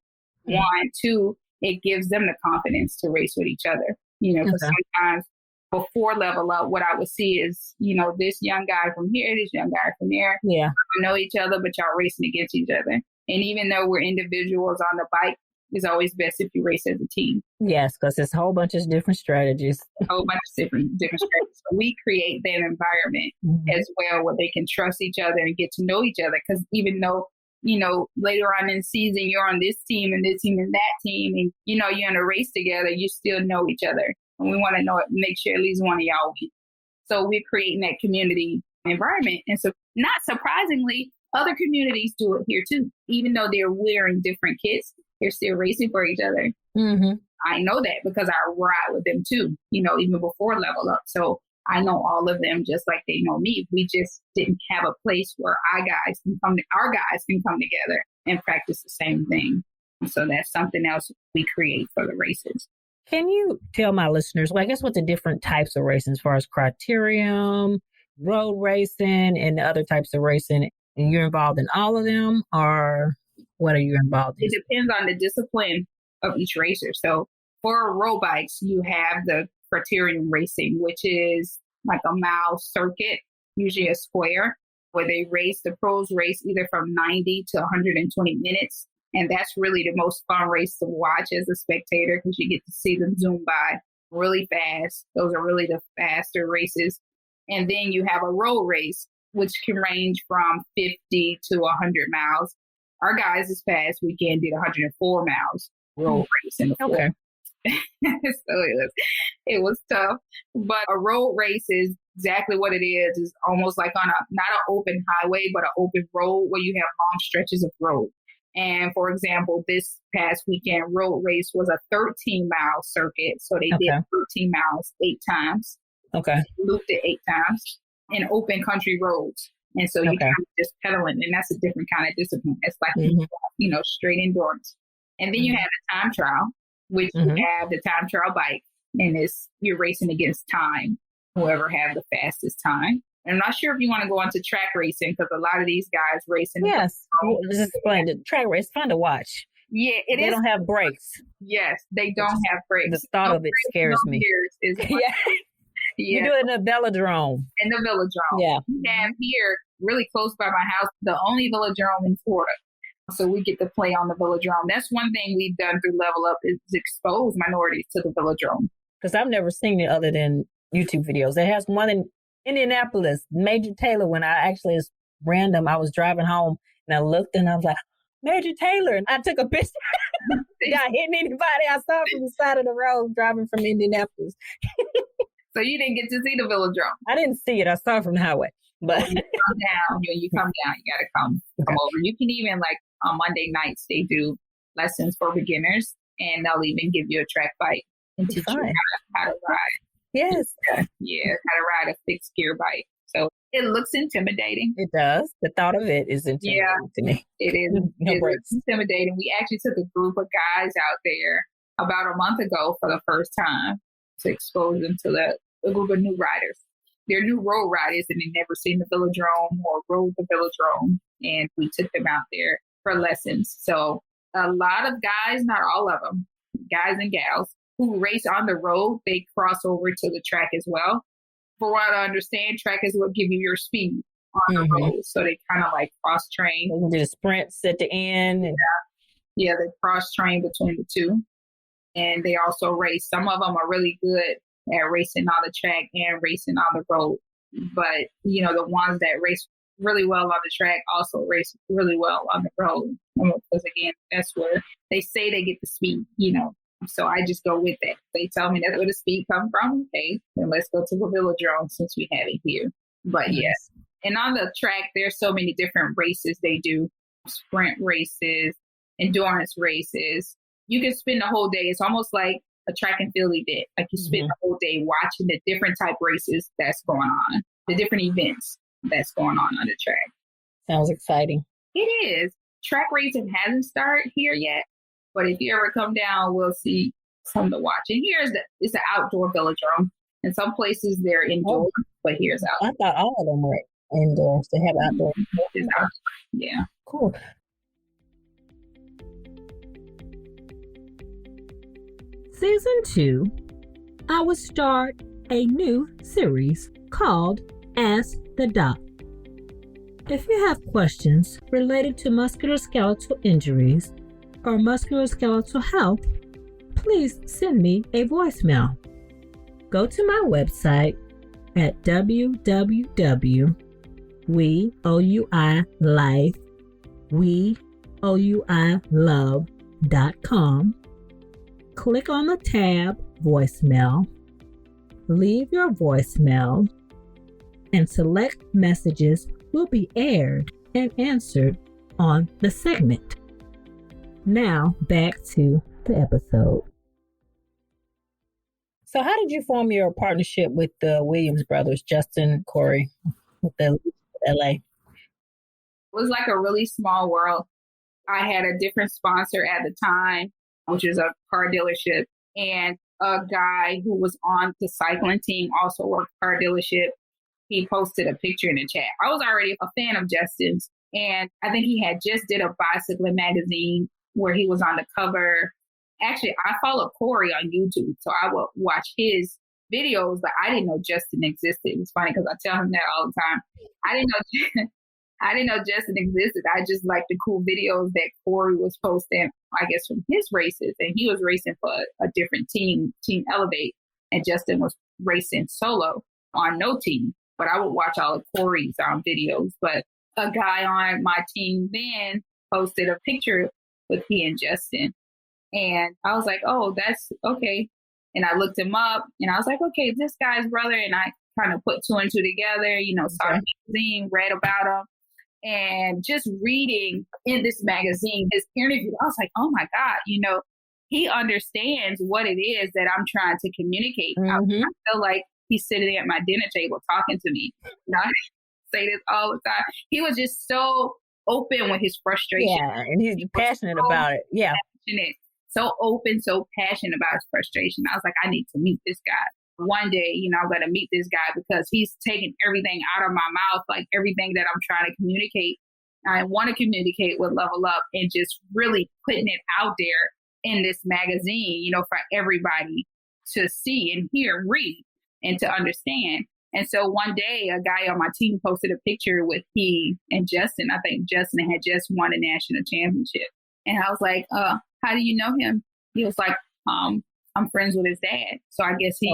Mm-hmm. 1, 2, it gives them the confidence to race with each other. Because sometimes before level up, what I would see is, this young guy from here, this young guy from there. Yeah. We know each other, but y'all racing against each other. And even though we're individuals on the bike, it's always best if you race as a team. Yes, because there's a whole bunch of different strategies. A whole bunch of different strategies. So we create that environment as well where they can trust each other and get to know each other. Because even though, later on in the season, you're on this team and this team and that team, and, you're in a race together, you still know each other. And we want to make sure at least one of y'all wins. So we're creating that community environment. And so not surprisingly, other communities do it here too. Even though they're wearing different kits, they're still racing for each other. Mm-hmm. I know that because I ride with them too, even before level up. So I know all of them just like they know me. We just didn't have a place where our guys can come together and practice the same thing. So that's something else we create for the races. Can you tell my listeners, what the different types of racing as far as criterium, road racing, and other types of racing? And you're involved in all of them, or what are you involved in? It depends on the discipline of each racer. So for road bikes, you have the criterium racing, which is like a mile circuit, usually a square, where they race, the pros race either from 90 to 120 minutes. And that's really the most fun race to watch as a spectator because you get to see them zoom by really fast. Those are really the faster races. And then you have a road race, which can range from 50 to 100 miles. Our guys this past weekend did 104 miles road race in the floor. Okay. So it was tough. But a road race is exactly what it is. It's almost like on not an open highway, but an open road where you have long stretches of road. And for example, this past weekend road race was a 13-mile circuit. So they did 13 miles 8 times. Okay. Looped it 8 times in open country roads. And so you kind of just pedaling, and that's a different kind of discipline. It's like, straight endurance. And then you have the time trial, which you have the time trial bike, and you're racing against time, whoever have the fastest time. And I'm not sure if you want to go into track racing because a lot of these guys racing. Yes. Just explain the track race. It's fun to watch. Yeah, it is. They don't have brakes. Yes, they don't have brakes. The thought of it scares me. You do it in a velodrome. In the velodrome. Yeah. We have here, really close by my house, the only velodrome in Florida. So we get to play on the velodrome. That's one thing we've done through Level Up is expose minorities to the velodrome. Because I've never seen it other than YouTube videos. It has one in Indianapolis, Major Taylor, when I actually, it's random, I was driving home and I looked and I was like, Major Taylor. And I took a picture. Not hitting anybody. I saw it from the side of the road driving from Indianapolis. So you didn't get to see the velodrome? I didn't see it. I saw it from the highway. But when you come down, you got to come over. You can even, like, on Monday nights, they do lessons for beginners, and they'll even give you a track bike and teach you how to ride. Yes. Yeah, how to ride a fixed gear bike. So it looks intimidating. It does. The thought of it is intimidating to me. It is. It's intimidating. We actually took a group of guys out there about a month ago for the first time to expose them to a group of new riders. They're new road riders and they've never seen the velodrome or rode the velodrome. And we took them out there for lessons. So a lot of guys, not all of them, guys and gals, who race on the road, they cross over to the track as well. For what I understand, track is what give you your speed on the road. So they kind of like cross-train. They can do the sprints at the end. And they cross-train between the two. And they also race. Some of them are really good at racing on the track and racing on the road. But, the ones that race really well on the track also race really well on the road. Because, again, that's where they say they get the speed, So I just go with that. They tell me that's where the speed comes from. Okay, then let's go to the velodrome since we have it here. But yes. And on the track, there's so many different races they do. Sprint races, endurance races. You can spend the whole day. It's almost like a track and field event. Like you spend the whole day watching the different type races that's going on, the different events that's going on the track. Sounds exciting. It is. Track racing hasn't started here yet. But if you ever come down, we'll see something to watch. And it's an outdoor velodrome. In some places they're indoors, but here's out. I thought all of them were indoors. They have outdoor. It's out. Yeah. Cool. Season 2, I will start a new series called Ask the Doc. If you have questions related to musculoskeletal injuries or musculoskeletal health, please send me a voicemail. Go to my website at www.weouilove.com. Click on the tab Voicemail, leave your voicemail, and select messages will be aired and answered on the segment. Now back to the episode. So how did you form your partnership with the Williams brothers, Justin, Corey, with the LA? It was like a really small world. I had a different sponsor at the time, which is a car dealership, and a guy who was on the cycling team also worked car dealership. He posted a picture in the chat. I was already a fan of Justin's, and I think he had just did a bicycling magazine where he was on the cover. Actually, I follow Corey on YouTube, so I would watch his videos, but I didn't know Justin existed. It's funny because I tell him that all the time. I didn't know Justin existed. I just liked the cool videos that Corey was posting, I guess, from his races, and he was racing for a different team, Team Elevate, and Justin was racing solo on no team. But I would watch all of Corey's videos. But a guy on my team then posted a picture with he and Justin. And I was like, oh, that's okay. And I looked him up and I was like, okay, this guy's brother. And I kind of put two and two together, saw the magazine, read about him. And just reading in this magazine, his interview, I was like, oh my God, he understands what it is that I'm trying to communicate. Mm-hmm. I feel like he's sitting at my dinner table talking to me. I say this all the time. He was just so open with his frustration. Yeah, and he's passionate about it. Yeah. Passionate, so open, so passionate about his frustration. I was like, I need to meet this guy. One day, I'm going to meet this guy because he's taking everything out of my mouth, like everything that I'm trying to communicate. I want to communicate with Level Up and just really putting it out there in this magazine, for everybody to see and hear and read and to understand. And so one day, a guy on my team posted a picture with he and Justin. I think Justin had just won a national championship. And I was like, how do you know him? He was like, I'm friends with his dad. So I guess he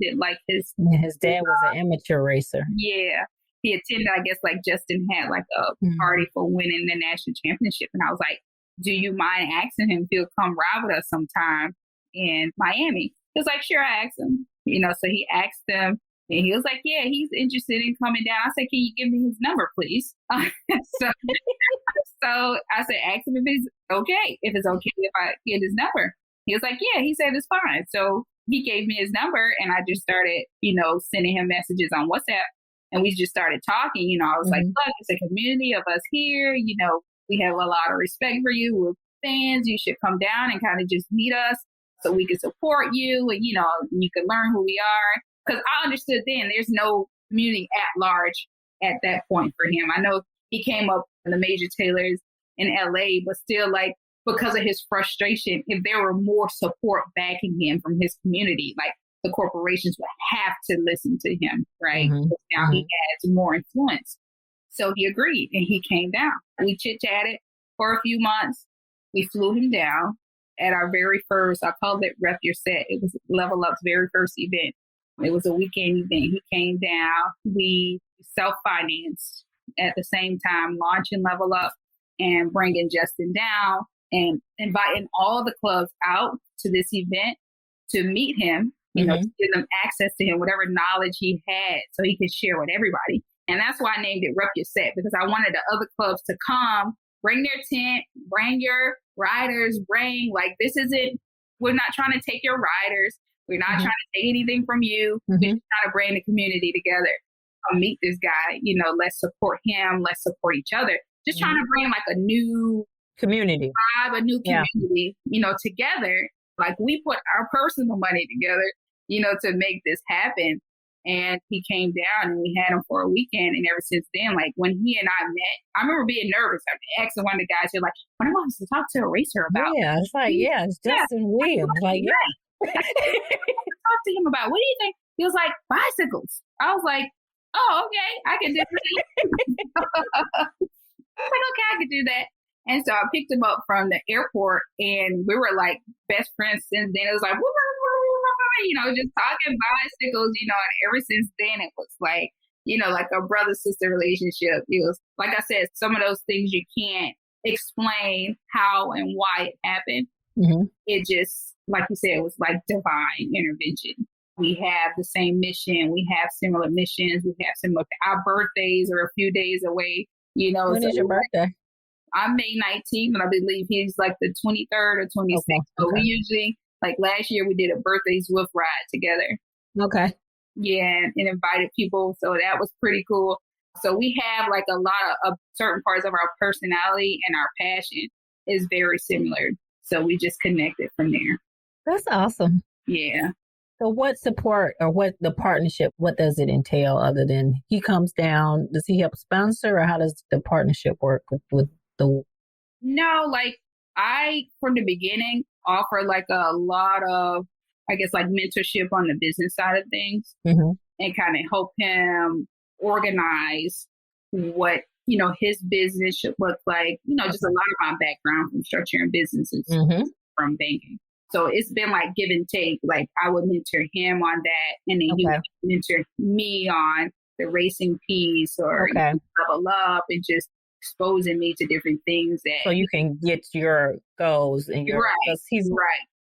did like his... Yeah, his dad was an amateur racer. Yeah. He attended, I guess, like Justin had like a party for winning the national championship. And I was like, do you mind asking him if he'll come ride with us sometime in Miami? He was like, sure, I asked him. So he asked him and he was like, yeah, he's interested in coming down. I said, can you give me his number, please? So I said, ask him if it's okay if I get his number. He was like, yeah, he said it's fine. So he gave me his number and I just started, sending him messages on WhatsApp and we just started talking. I was like, look, it's a community of us here. We have a lot of respect for you. We're fans. You should come down and kind of just meet us so we can support you and, you can learn who we are. Because I understood then there's no community at large at that point for him. I know he came up in the major tailors in LA, but still like, because of his frustration, if there were more support backing him from his community, like the corporations would have to listen to him, right? Because now he has more influence. So he agreed and he came down. We chit-chatted for a few months. We flew him down at our very first, I called it Rep Your Set. It was Level Up's very first event. It was a weekend event. He came down. We self-financed at the same time, launching Level Up and bringing Justin down. And inviting all the clubs out to this event to meet him, to give them access to him, whatever knowledge he had so he could share with everybody. And that's why I named it Rep Your Set, because I wanted the other clubs to come, bring their tent, bring your riders, we're not trying to take your riders. We're not trying to take anything from you. We're just trying to bring the community together. Come meet this guy, let's support him. Let's support each other. Just trying to bring like a new community, a new community, together. Like we put our personal money together, to make this happen. And he came down and we had him for a weekend. And ever since then, like when he and I met, I remember being nervous. I asked one of the guys, you're like, what am I supposed to talk to a racer about? Yeah, it's like, it's Justin Williams. Like, talk to him about, what do you think? He was like, bicycles. I was like, oh, okay, I can do that. I was like, okay, I can do that. And so I picked him up from the airport and we were like best friends since then. It was like, just talking bicycles, and ever since then it was like, like a brother-sister relationship. It was, like I said, some of those things you can't explain how and why it happened. Mm-hmm. It just, like you said, it was like divine intervention. We have the same mission. We have similar missions. We have similar, our birthdays are a few days away, When is your birthday? I'm May 19th, and I believe he's like the 23rd or 26th. Okay. So we usually, like last year, we did a birthday Zwift ride together. Okay. Yeah, and invited people. So that was pretty cool. So we have like a lot of certain parts of our personality and our passion is very similar. So we just connected from there. That's awesome. Yeah. So what support or what the partnership, what does it entail other than he comes down? Does he help sponsor or how does the partnership work with the... No, like I, from the beginning, offer like a lot of, I guess, like mentorship on the business side of things mm-hmm. and kind of help him organize what, his business should look like. Just a lot of my background from structuring businesses mm-hmm. from banking. So it's been like give and take. Like I would mentor him on that and then he would mentor me on the racing piece or level up and just exposing me to different things that... So you can get your goals and your... Because he's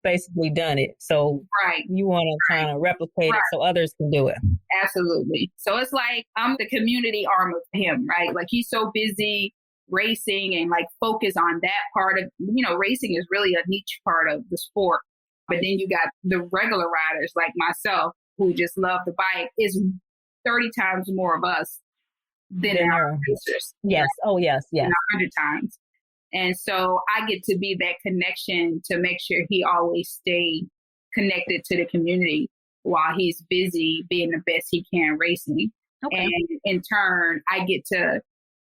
basically done it. So you want to kind of replicate it so others can do it. Absolutely. So it's like I'm the community arm of him, right? Like he's so busy racing and like focus on that part of, racing is really a niche part of the sport. But then you got the regular riders like myself who just love the bike. Is 30 times more of us than our racers. Yes. Right? Oh, yes. 100 times. And so I get to be that connection to make sure he always stay connected to the community while he's busy being the best he can racing. Okay. And in turn, I get to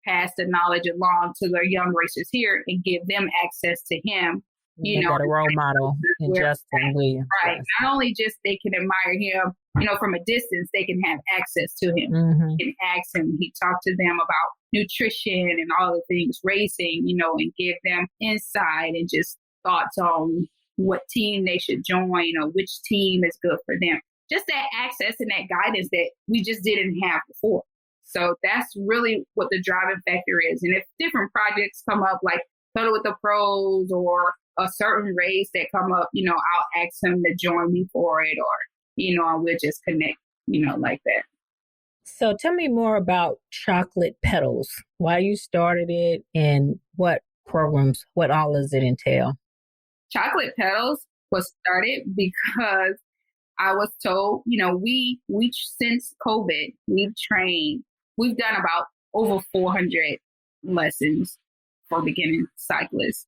pass the knowledge along to the young racers here and give them access to him. Got a role model in Justin Williams. Right. Yes. Not only just they can admire him, from a distance, they can have access to him. Mm-hmm. And ask him. He talked to them about nutrition and all the things racing, and give them insight and just thoughts on what team they should join or which team is good for them. Just that access and that guidance that we just didn't have before. So that's really what the driving factor is. And if different projects come up, like Pedal with the Pros or a certain race that come up, I'll ask him to join me for it or, we'll just connect, like that. So tell me more about ChocLIT Pedals, why you started it and what programs, what all does it entail? ChocLIT Pedals was started because I was told, we since COVID, we've done about over 400 lessons for beginning cyclists.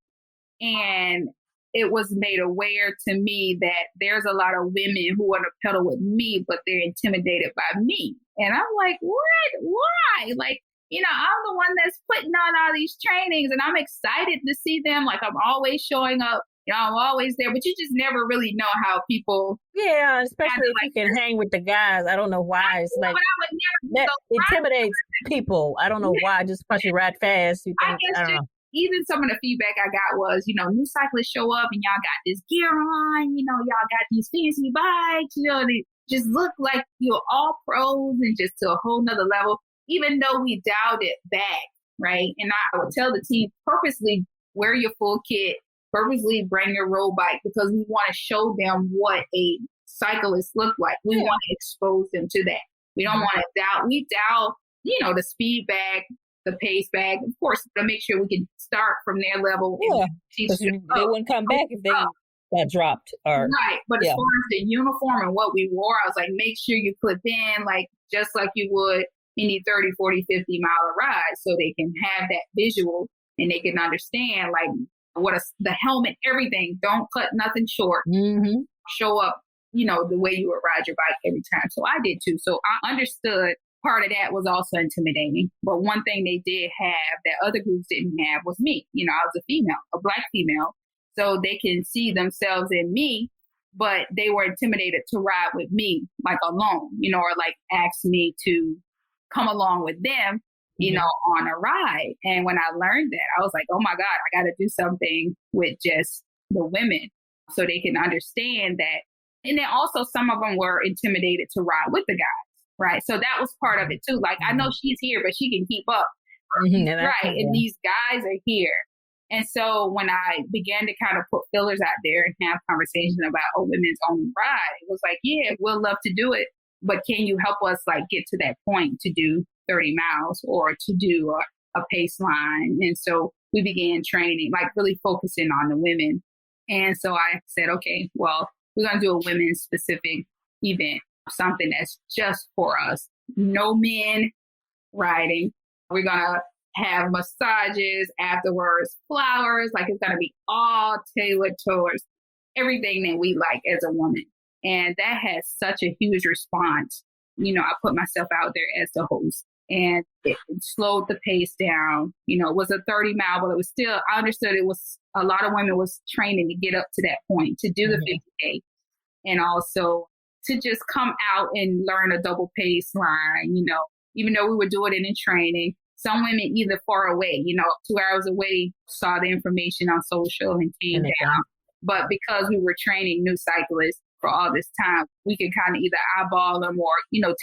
And it was made aware to me that there's a lot of women who want to pedal with me, but they're intimidated by me. And I'm like, what? Why? Like, I'm the one that's putting on all these trainings and I'm excited to see them. Like I'm always showing up. I'm always there, but you just never really know how people... Yeah, especially if you can hang with the guys. I don't know why. It's like that intimidates people. I don't know why. Just because you ride fast, you think, I don't know. Even some of the feedback I got was, new cyclists show up and y'all got this gear on, y'all got these fancy bikes, they just look like you're all pros and just to a whole nother level, even though we dialed it back, right? And I would tell the team, purposely wear your full kit, purposely bring your road bike because we want to show them what a cyclist look like. We want to expose them to that. We don't want to doubt. We doubt, the speed bag, the pace bag, of course, to make sure we can start from their level. Yeah, because they wouldn't come back if they got dropped. Or right, but as far as the uniform and what we wore, I was like, make sure you clip in, like just like you would any 30, 40, 50 mile ride, so they can have that visual and they can understand like the helmet, everything. Don't cut nothing short. Mm-hmm. Show up the way you would ride your bike every time. So I did too. So I understood part of that was also intimidating. But one thing they did have that other groups didn't have was me. I was a female, a Black female. So they can see themselves in me, but they were intimidated to ride with me, like alone, or like ask me to come along with them, on a ride. And when I learned that, I was like, oh my God, I got to do something with just the women so they can understand that. And then also some of them were intimidated to ride with the guys, right? So that was part of it too. Like, I know she's here, but she can keep up. Right. And these guys are here. And so when I began to kind of put fillers out there and have conversations about a women's own ride, it was like, yeah, we'll love to do it. But can you help us like get to that point to do 30 miles or to do a pace line? And so we began training, like really focusing on the women. And so I said, okay, well, we're going to do a women's specific event, something that's just for us. No men riding. We're going to have massages afterwards, flowers, like it's going to be all tailored towards everything that we like as a woman. And that has such a huge response. I put myself out there as the host and it slowed the pace down. It was a 30 mile, but it was still, I understood it was a lot of women was training to get up to that point, to do the 50K and also to just come out and learn a double pace line, even though we would do it in training. Some women either far away, 2 hours away, saw the information on social and came down. But because we were training new cyclists for all this time, we could kind of either eyeball them or,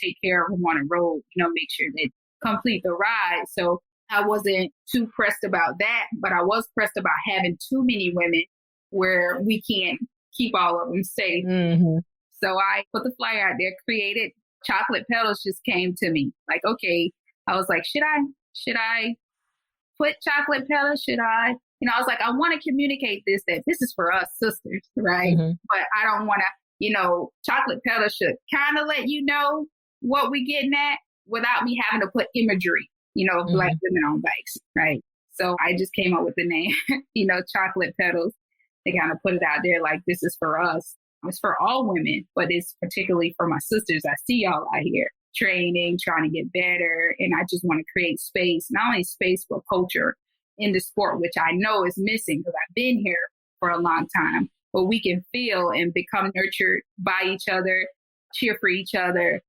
take care of them on the road, make sure they complete the ride. So I wasn't too pressed about that, but I was pressed about having too many women where we can't keep all of them safe. Mm-hmm. So I put the flyer out there, created ChocLIT Pedals just came to me. Like, okay, I was like, should I put ChocLIT Pedals? Should I? I was like, I want to communicate that this is for us sisters, right? Mm-hmm. But I don't want to, ChocLIT Pedals should kind of let you know what we're getting at without me having to put imagery, mm-hmm. Black women on bikes, right? So I just came up with the name, ChocLIT Pedals. They kind of put it out there like, this is for us. It's for all women, but it's particularly for my sisters. I see y'all out here training, trying to get better. And I just want to create space, not only space for culture in the sport, which I know is missing because I've been here for a long time, but we can feel and become nurtured by each other, cheer for each other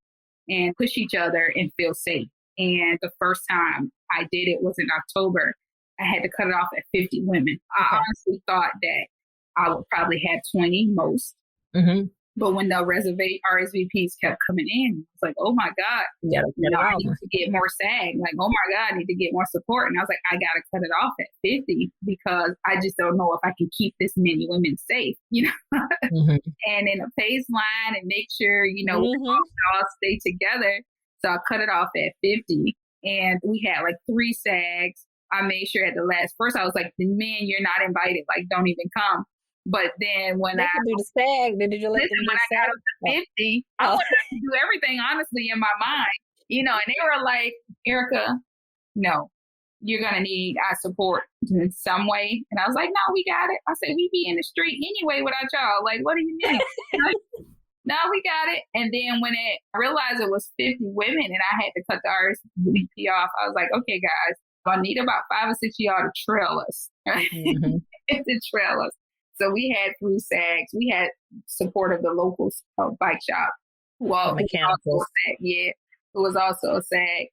and push each other and feel safe. And the first time I did it was in October. I had to cut it off at 50 women. I honestly thought that I would probably have 20 most. Mm-hmm. But when the RSVPs kept coming in, it's like, oh my God, I need to get more SAG. Like, oh my God, I need to get more support. And I was like, I got to cut it off at 50 because I just don't know if I can keep this many women safe, mm-hmm. And in a pace line and make sure, mm-hmm. we all stay together. So I cut it off at 50 and we had like 3 SAGs. I made sure at the first I was like, the men, you're not invited. Like, don't even come. But then when I do the SAG, did you let them when I got up to 50, I wanted to do everything honestly in my mind, and they were like, Erica, no, you're going to need our support in some way. And I was like, no, we got it. I said, we be in the street anyway without y'all. Like, what do you mean? No, we got it. And then when I realized it was 50 women and I had to cut the RSVP off, I was like, okay, guys, I need about 5 or 6 of y'all to trail us, right? Mm-hmm. To trail us. So we had 3 SAGs. We had support of the local bike shop. Well, it was also a SAG.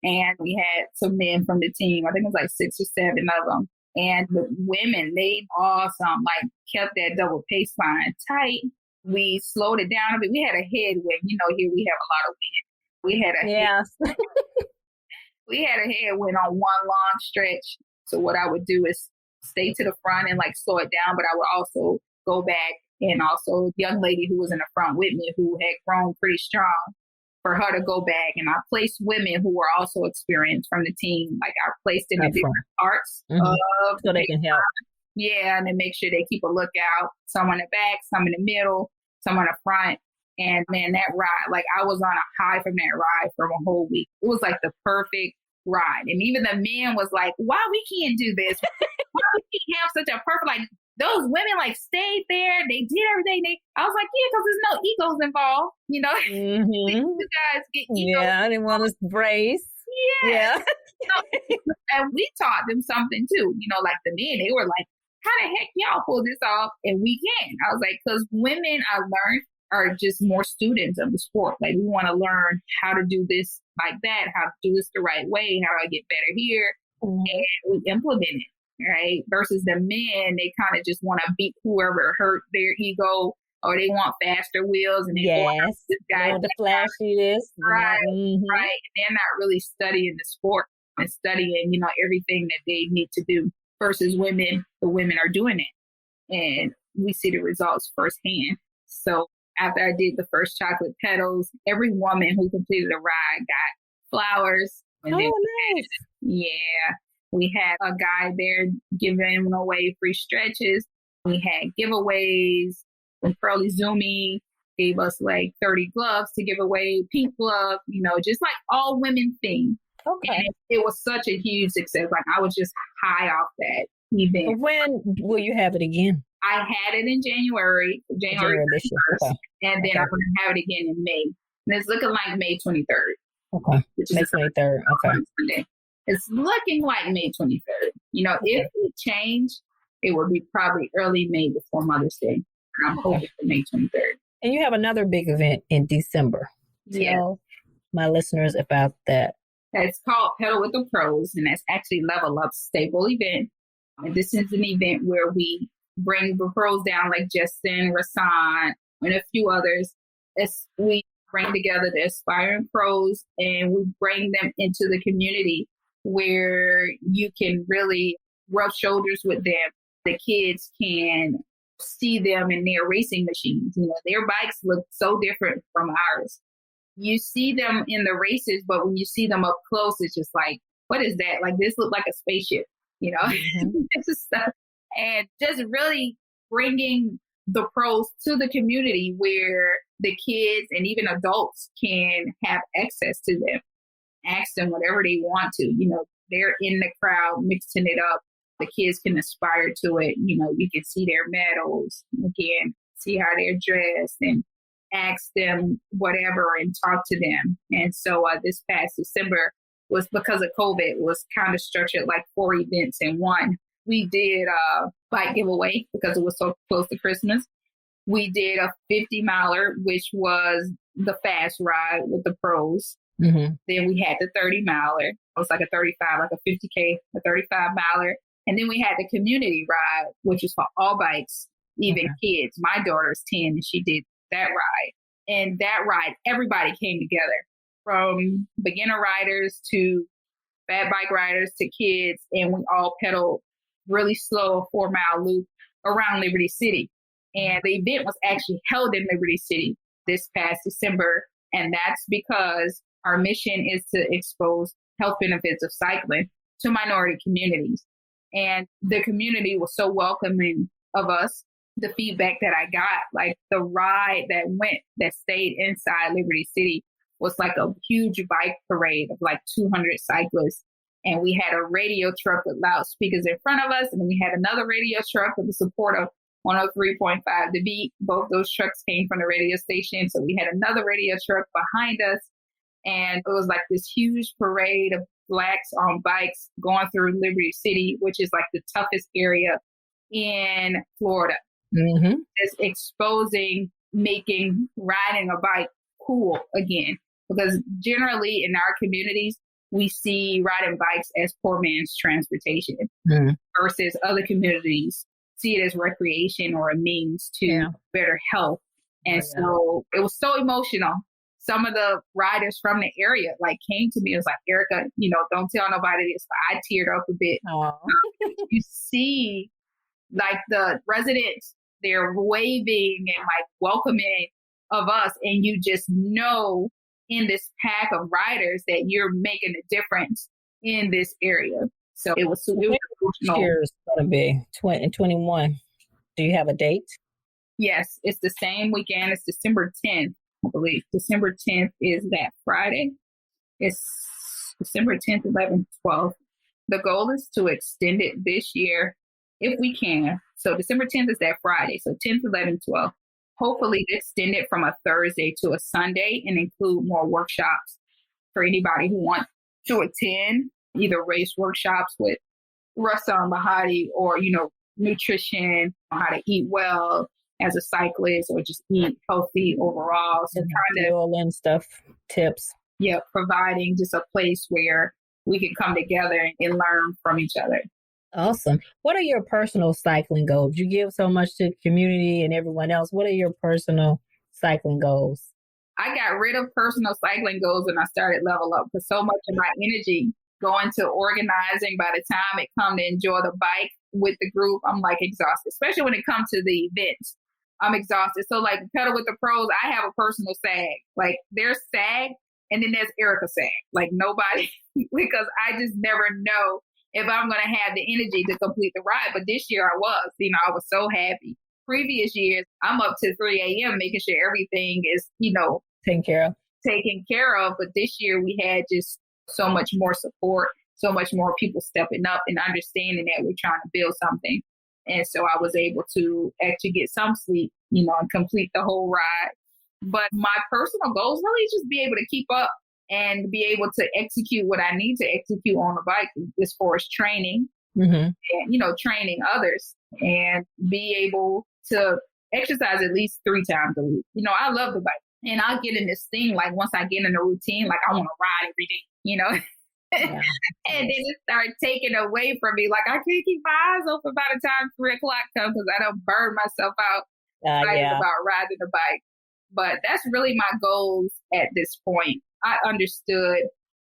And we had some men from the team. I think it was like 6 or 7 of them. And the women, they awesome, like kept that double pace line tight. We slowed it down a bit. We had a headwind. Here we have a lot of wind. We had we had a headwind on one long stretch. So what I would do is stay to the front and like slow it down, but I would also go back and also the young lady who was in the front with me who had grown pretty strong for her to go back. And I placed women who were also experienced from the team. Like I placed them in different parts of so they can help. Yeah, and then make sure they keep a lookout. Some in the back, some in the middle, some in the front. And man, that ride, like I was on a high from that ride for a whole week. It was like the perfect ride. And even the men was like, why we can't do this? Why we can't have such a perfect, like those women like stayed there. They did everything. I was like, yeah, because there's no egos involved. You know, you guys get egos. Yeah, I didn't want to brace. Yeah. And we taught them something too. You know, like the men, they were like, how the heck y'all pull this off? And we can. I was like, because women, I learned, are just more students of the sport. Like, we want to learn how to do this like that, how to do this the right way, how to get better here. And we implement it, right? Versus the men, they kind of just want to beat whoever hurt their ego, or they want faster wheels, and they want this guy the flashy this. Right. They're not really studying the sport and studying, you know, everything that they need to do. Versus women, the women are doing it, and we see the results firsthand. So after I did the first ChocLIT Pedals, every woman who completed a ride got flowers. And nice. Yeah. We had a guy there giving away free stretches. We had giveaways. When Pearly Zumi gave us like 30 gloves to give away, pink glove, you know, just like all women thing. Okay. And it was such a huge success. Like, I was just high off that event. When will you have it again? I had it in January this year. Okay. And then I'm going to have it again in May. And it's looking like May 23rd. Okay. May 23rd. Okay. Sunday. It's looking like May 23rd. You know, if it changed, it would be probably early May before Mother's Day. I'm hoping for May 23rd. And you have another big event in December. Tell my listeners about that. It's called Pedal with the Pros, and that's actually Level Up's staple event. And this is an event where we bring the pros down, like Justin, Rasan, and a few others. We bring together the aspiring pros, and we bring them into the community where you can really rub shoulders with them. The kids can see them in their racing machines. You know, their bikes look so different from ours. You see them in the races, but when you see them up close, it's just like, what is that? Like, this look like a spaceship, you know? This is stuff. And just really bringing the pros to the community where the kids and even adults can have access to them. Ask them whatever they want to. You know, they're in the crowd mixing it up. The kids can aspire to it. You know, you can see their medals, again, see how they're dressed, and ask them whatever and talk to them. And so this past December was, because of COVID, was kind of structured like 4 events in one. We did a bike giveaway because it was so close to Christmas. We did a 50 miler, which was the fast ride with the pros. Then we had the 30 miler. It was like a 35, like a 50K, a 35 miler. And then we had the community ride, which is for all bikes, even kids. My daughter's 10 and she did that ride. And that ride, everybody came together, from beginner riders to fat bike riders to kids. And we all pedaled really slow, a 4-mile loop around Liberty City. And the event was actually held in Liberty City this past December. And that's because our mission is to expose health benefits of cycling to minority communities. And the community was so welcoming of us. The feedback that I got, like the ride that stayed inside Liberty City, was like a huge bike parade of like 200 cyclists. And we had a radio truck with loudspeakers in front of us. And then we had another radio truck with the support of 103.5 The Beat. Both those trucks came from the radio station. So we had another radio truck behind us. And it was like this huge parade of Blacks on bikes going through Liberty City, which is like the toughest area in Florida. Just exposing, making riding a bike cool again. Because generally in our communities, we see riding bikes as poor man's transportation versus other communities see it as recreation or a means to better health. And so it was so emotional. Some of the riders from the area like came to me and was like, Erica, you know, don't tell nobody this, but I teared up a bit. You see like the residents, they're waving and like welcoming of us. And you just know in this pack of riders that you're making a difference in this area. So it was emotional. Next year is going to be 2021. Do you have a date? Yes, it's the same weekend. It's December 10th, I believe. December 10th is that Friday. It's December 10th, 11th, 12th. The goal is to extend it this year, if we can, So December 10th is that Friday. So 10th, 11th, 12th. Hopefully extend it from a Thursday to a Sunday and include more workshops for anybody who wants to attend, either race workshops with Russell Mahadi or, nutrition, how to eat well as a cyclist or just eat healthy overall. So kind of and stuff, tips. Yeah, providing just a place where we can come together and learn from each other. Awesome. What are your personal cycling goals? You give so much to the community and everyone else. What are your personal cycling goals? I got rid of personal cycling goals when I started Level Up because so much of my energy going to organizing, by the time it come to enjoy the bike with the group, I'm like exhausted, especially when it comes to the events. I'm exhausted. So like Pedal with the Pros, I have a personal SAG. Like there's SAG and then there's Erica SAG. Like nobody, because I just never know if I'm going to have the energy to complete the ride. But this year I was so happy. Previous years, I'm up to 3 a.m. making sure everything is, taken care of. But this year we had just so much more support, so much more people stepping up and understanding that we're trying to build something. And so I was able to actually get some sleep, and complete the whole ride. But my personal goals really just be able to keep up and be able to execute what I need to execute on the bike as far as training, and, training others and be able to exercise at least 3 times a week. I love the bike and I'll get in this thing. Like once I get in a routine, like I want to ride every day, Yeah. And then it started taking away from me. Like I can't keep my eyes open by the time 3 o'clock comes because I don't burn myself out about riding the bike. But that's really my goals at this point. I understood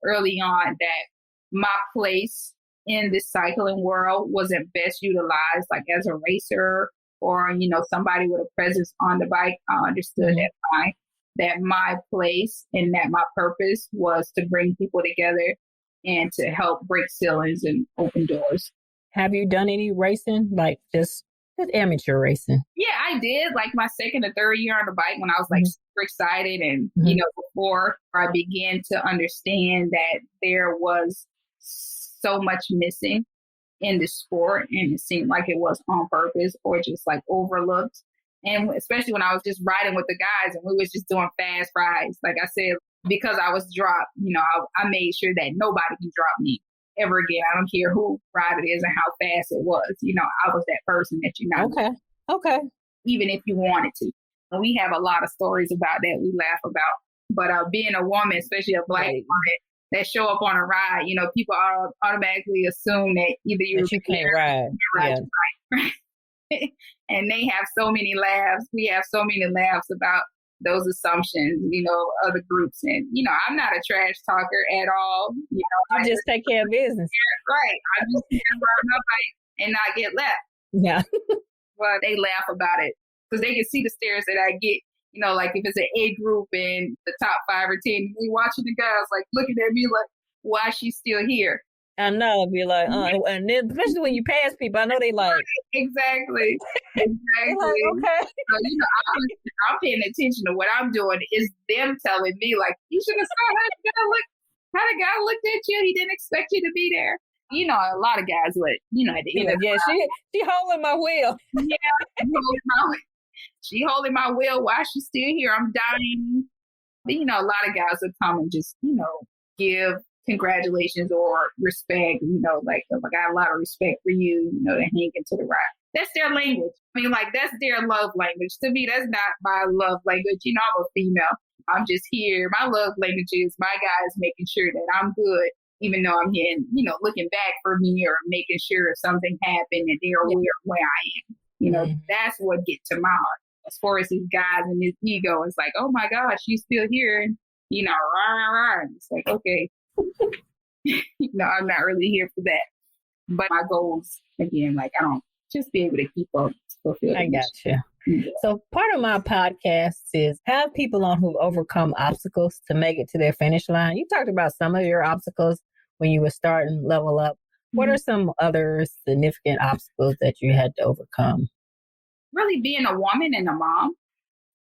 early on that my place in the cycling world wasn't best utilized like as a racer or, somebody with a presence on the bike. I understood that my place and that my purpose was to bring people together and to help break ceilings and open doors. Have you done any racing, like just amateur racing? Yeah, I did. Like my second or third year on the bike when I was like super excited and, before I began to understand that there was so much missing in the sport and it seemed like it was on purpose or just like overlooked. And especially when I was just riding with the guys and we was just doing fast rides. Like I said, because I was dropped, I made sure that nobody can drop me ever again. I don't care who ride it is and how fast it was. I was that person that Okay. Even if you wanted to. And we have a lot of stories about that we laugh about. But being a woman, especially a Black woman, that show up on a ride, people automatically assume that either you can't ride. And they have so many laughs. We have so many laughs about those assumptions, other groups. And, I'm not a trash talker at all. I just take care of business. Right. I just ride my bike and not get laughed. Yeah. Well, they laugh about it because they can see the stares that I get. Like if it's an A group and the top 5 or 10, they watching the guys like looking at me like, why is she still here? I know, it'd be like, and then especially when you pass people, I know they like. Exactly. Like, okay. So, I'm paying attention to what I'm doing. Is them telling me like, you should have saw how the guy looked at you. He didn't expect you to be there. A lot of guys would, at the end of the she holding my wheel. Yeah, she holding my wheel. Why is she still here? I'm dying. But, a lot of guys would come and just, give congratulations or respect, like I got a lot of respect for you, to hang into the ride. That's their language. I mean, like, that's their love language. To me, that's not my love language. I'm a female. I'm just here. My love language is my guys making sure that I'm good, even though I'm here and, looking back for me or making sure if something happened that they're aware of where I am. That's what gets to my heart. As far as these guys and his ego, it's like, oh my gosh, she's still here. And, rah. It's like, okay. I'm not really here for that. But my goals, again, like I don't just be able to keep up. I got you. Yeah. So part of my podcast is have people on who've overcome obstacles to make it to their finish line. You talked about some of your obstacles when you were starting Level Up. What are some other significant obstacles that you had to overcome? Really being a woman and a mom.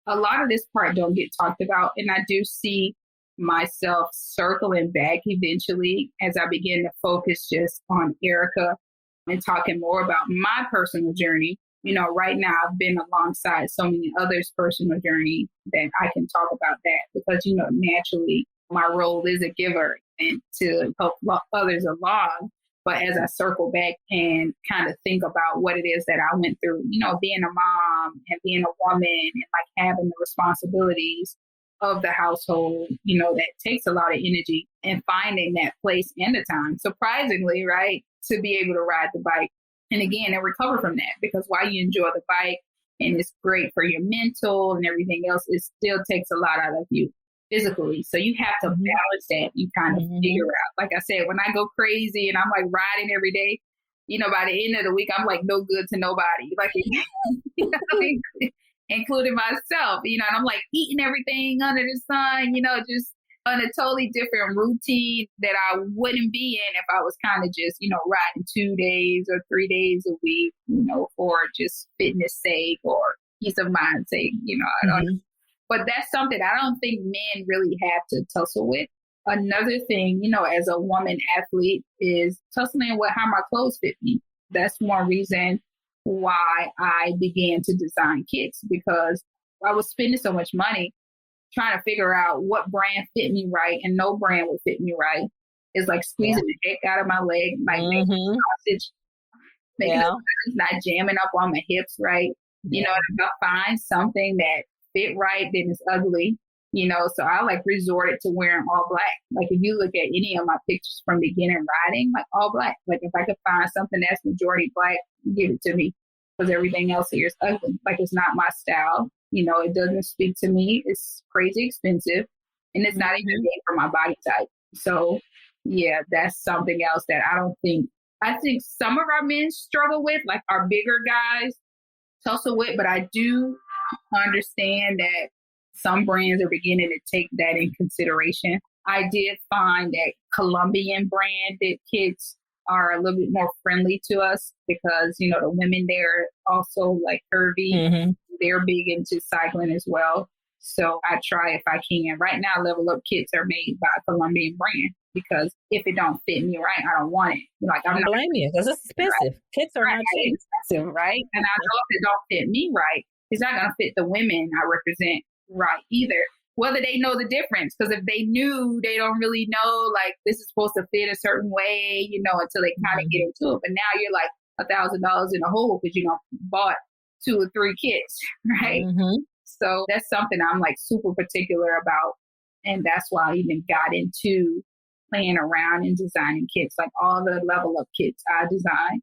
A lot of this part don't get talked about. And I do see myself circling back eventually as I begin to focus just on Erica and talking more about my personal journey Right now I've been alongside so many others' personal journey that I can talk about that because, naturally my role is a giver and to help others along. But as I circle back and kind of think about what it is that I went through, being a mom and being a woman and like having the responsibilities of the household, that takes a lot of energy and finding that place and the time, surprisingly, right, to be able to ride the bike. And again, and recover from that, because while you enjoy the bike and it's great for your mental and everything else, it still takes a lot out of you physically. So you have to balance that and kind of figure out. Like I said, when I go crazy and I'm like riding every day, by the end of the week, I'm like no good to nobody, like, including myself, and I'm like eating everything under the sun, just on a totally different routine that I wouldn't be in if I was kind of just, riding 2 days or 3 days a week, for just fitness sake or peace of mind sake, I don't know. But that's something I don't think men really have to tussle with. Another thing, as a woman athlete is tussling with how my clothes fit me. That's one reason why I began to design kits, because I was spending so much money trying to figure out what brand fit me right, and no brand would fit me right. It's like squeezing the heck out of my leg, like making sausage, making it's not jamming up on my hips, right? If I find something that fit right, then it's ugly, so I like resorted to wearing all black. Like if you look at any of my pictures from beginning riding, like all black. Like if I could find something that's majority black, give it to me, because everything else here is ugly. Like it's not my style. It doesn't speak to me. It's crazy expensive, and it's not even made for my body type. So yeah, that's something else that I think some of our men struggle with, like our bigger guys tussle with, but I do understand that some brands are beginning to take that in consideration. I did find that Colombian branded kits are a little bit more friendly to us because, the women there also like curvy. They're big into cycling as well. So I try if I can. Right now, Level Up kits are made by a Colombian brand because if it don't fit me right, I don't want it. Like I'm not blame you because it's expensive. Right. Kits are not cheap. Expensive, right? And I know if it don't fit me right, it's not gonna fit the women I represent right either. Whether they know the difference, because if they knew, they don't really know, like this is supposed to fit a certain way, until they kind of get into it. But now you're like $1,000 in a hole because bought 2 or 3 kits, right? So that's something I'm like super particular about. And that's why I even got into playing around and designing kits, like all the Level Up kits I design.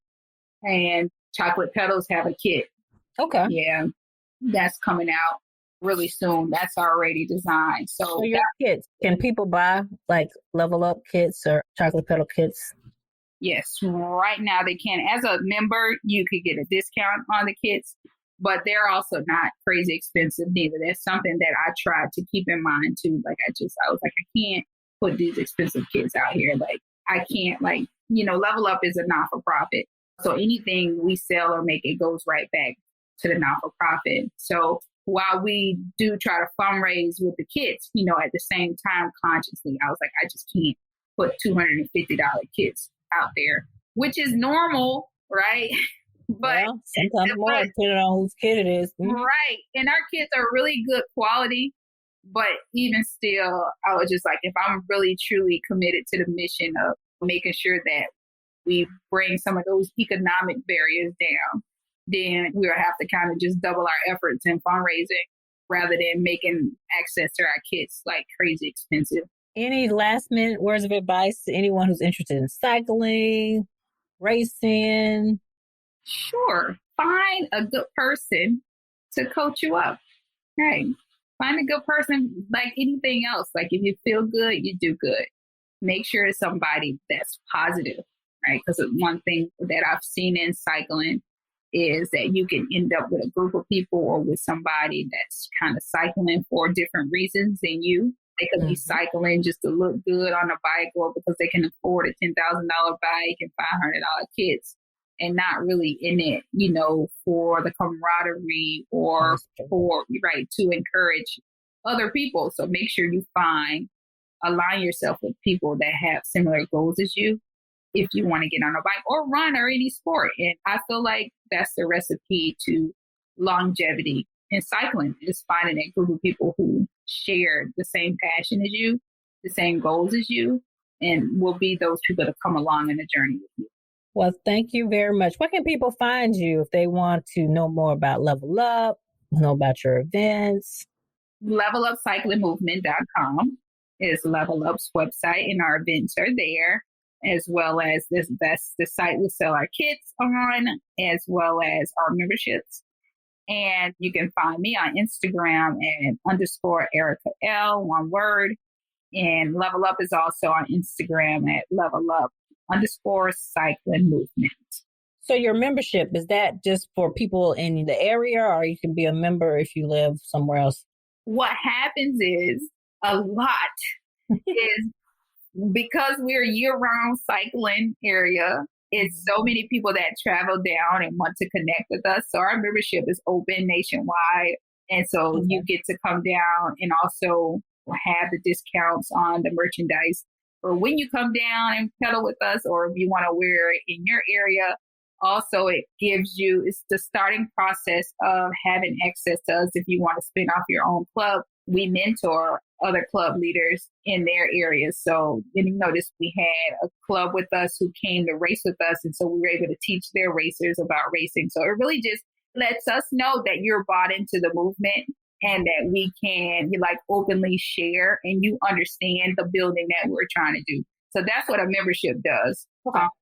And ChocLIT Pedals have a kit. Okay. Yeah, that's coming out really soon. That's already designed. So your kits, can people buy like Level Up kits or ChocLIT Pedal kits? Yes, right now they can. As a member, you could get a discount on the kits, but they're also not crazy expensive neither. That's something that I tried to keep in mind too. Like I was like, I can't put these expensive kits out here. Like I can't Level Up is a not-for-profit. So anything we sell or make, it goes right back to the not-for-profit. So while we do try to fundraise with the kits, at the same time, consciously, I was like, I just can't put $250 kits out there, which is normal, right? But sometimes more, depending on whose kit it is. Right. And our kits are really good quality. But even still, I was just like, if I'm really truly committed to the mission of making sure that we bring some of those economic barriers down, then we'll have to kind of just double our efforts in fundraising rather than making access to our kits like crazy expensive. Any last minute words of advice to anyone who's interested in cycling, racing? Sure. Find a good person to coach you up. Right. Find a good person, like anything else. Like if you feel good, you do good. Make sure it's somebody that's positive, right? Because one thing that I've seen in cycling is that you can end up with a group of people or with somebody that's kind of cycling for different reasons than you. They could be cycling just to look good on a bike or because they can afford a $10,000 bike and $500 kits and not really in it, for the camaraderie or to encourage other people. So make sure you align yourself with people that have similar goals as you if you want to get on a bike or run or any sport. And I feel like that's the recipe to longevity in cycling, is finding a group of people who share the same passion as you, the same goals as you, and will be those people that come along in the journey with you. Well, thank you very much. Where can people find you if they want to know more about Level Up, know about your events? LevelUpCyclingMovement.com is Level Up's website, and our events are there, as well as that's the site we sell our kits on, as well as our memberships. And you can find me on Instagram at _Erica L, one word. And Level Up is also on Instagram at LevelUp_cycling movement. So your membership, is that just for people in the area, or you can be a member if you live somewhere else? What happens is a lot is because we're year-round cycling area, it's so many people that travel down and want to connect with us. So our membership is open nationwide. And so you get to come down and also have the discounts on the merchandise for when you come down and pedal with us, or if you want to wear it in your area. Also, it gives you, it's the starting process of having access to us if you want to spin off your own club. We mentor other club leaders in their areas. So you notice we had a club with us who came to race with us. And so we were able to teach their racers about racing. So it really just lets us know that you're bought into the movement and that we can openly share and you understand the building that we're trying to do. So that's what a membership does,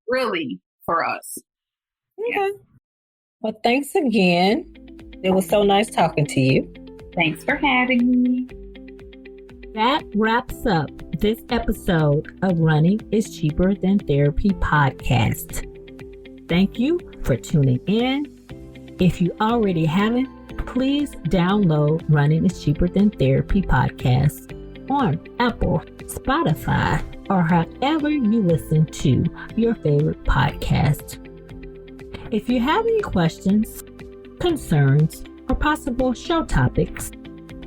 really, for us. Okay. Yeah. Well, thanks again. It was so nice talking to you. Thanks for having me. That wraps up this episode of Running is Cheaper Than Therapy podcast. Thank you for tuning in. If you already haven't, please download Running is Cheaper Than Therapy podcast on Apple, Spotify, or however you listen to your favorite podcast. If you have any questions, concerns, or possible show topics,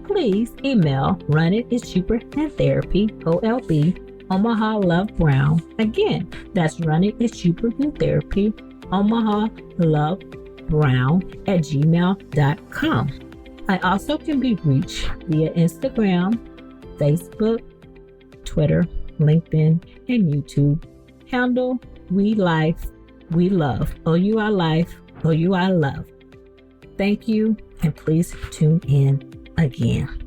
please email runningischeaperthantherapy, OLB, Omaha Love Brown. Again, that's runningischeaperthantherapy, Omaha Love Brown at gmail.com. I also can be reached via Instagram, Facebook, Twitter, LinkedIn, and YouTube. Handle We Life, We Love. OUI Life, OUI Love. Thank you, and please tune in again.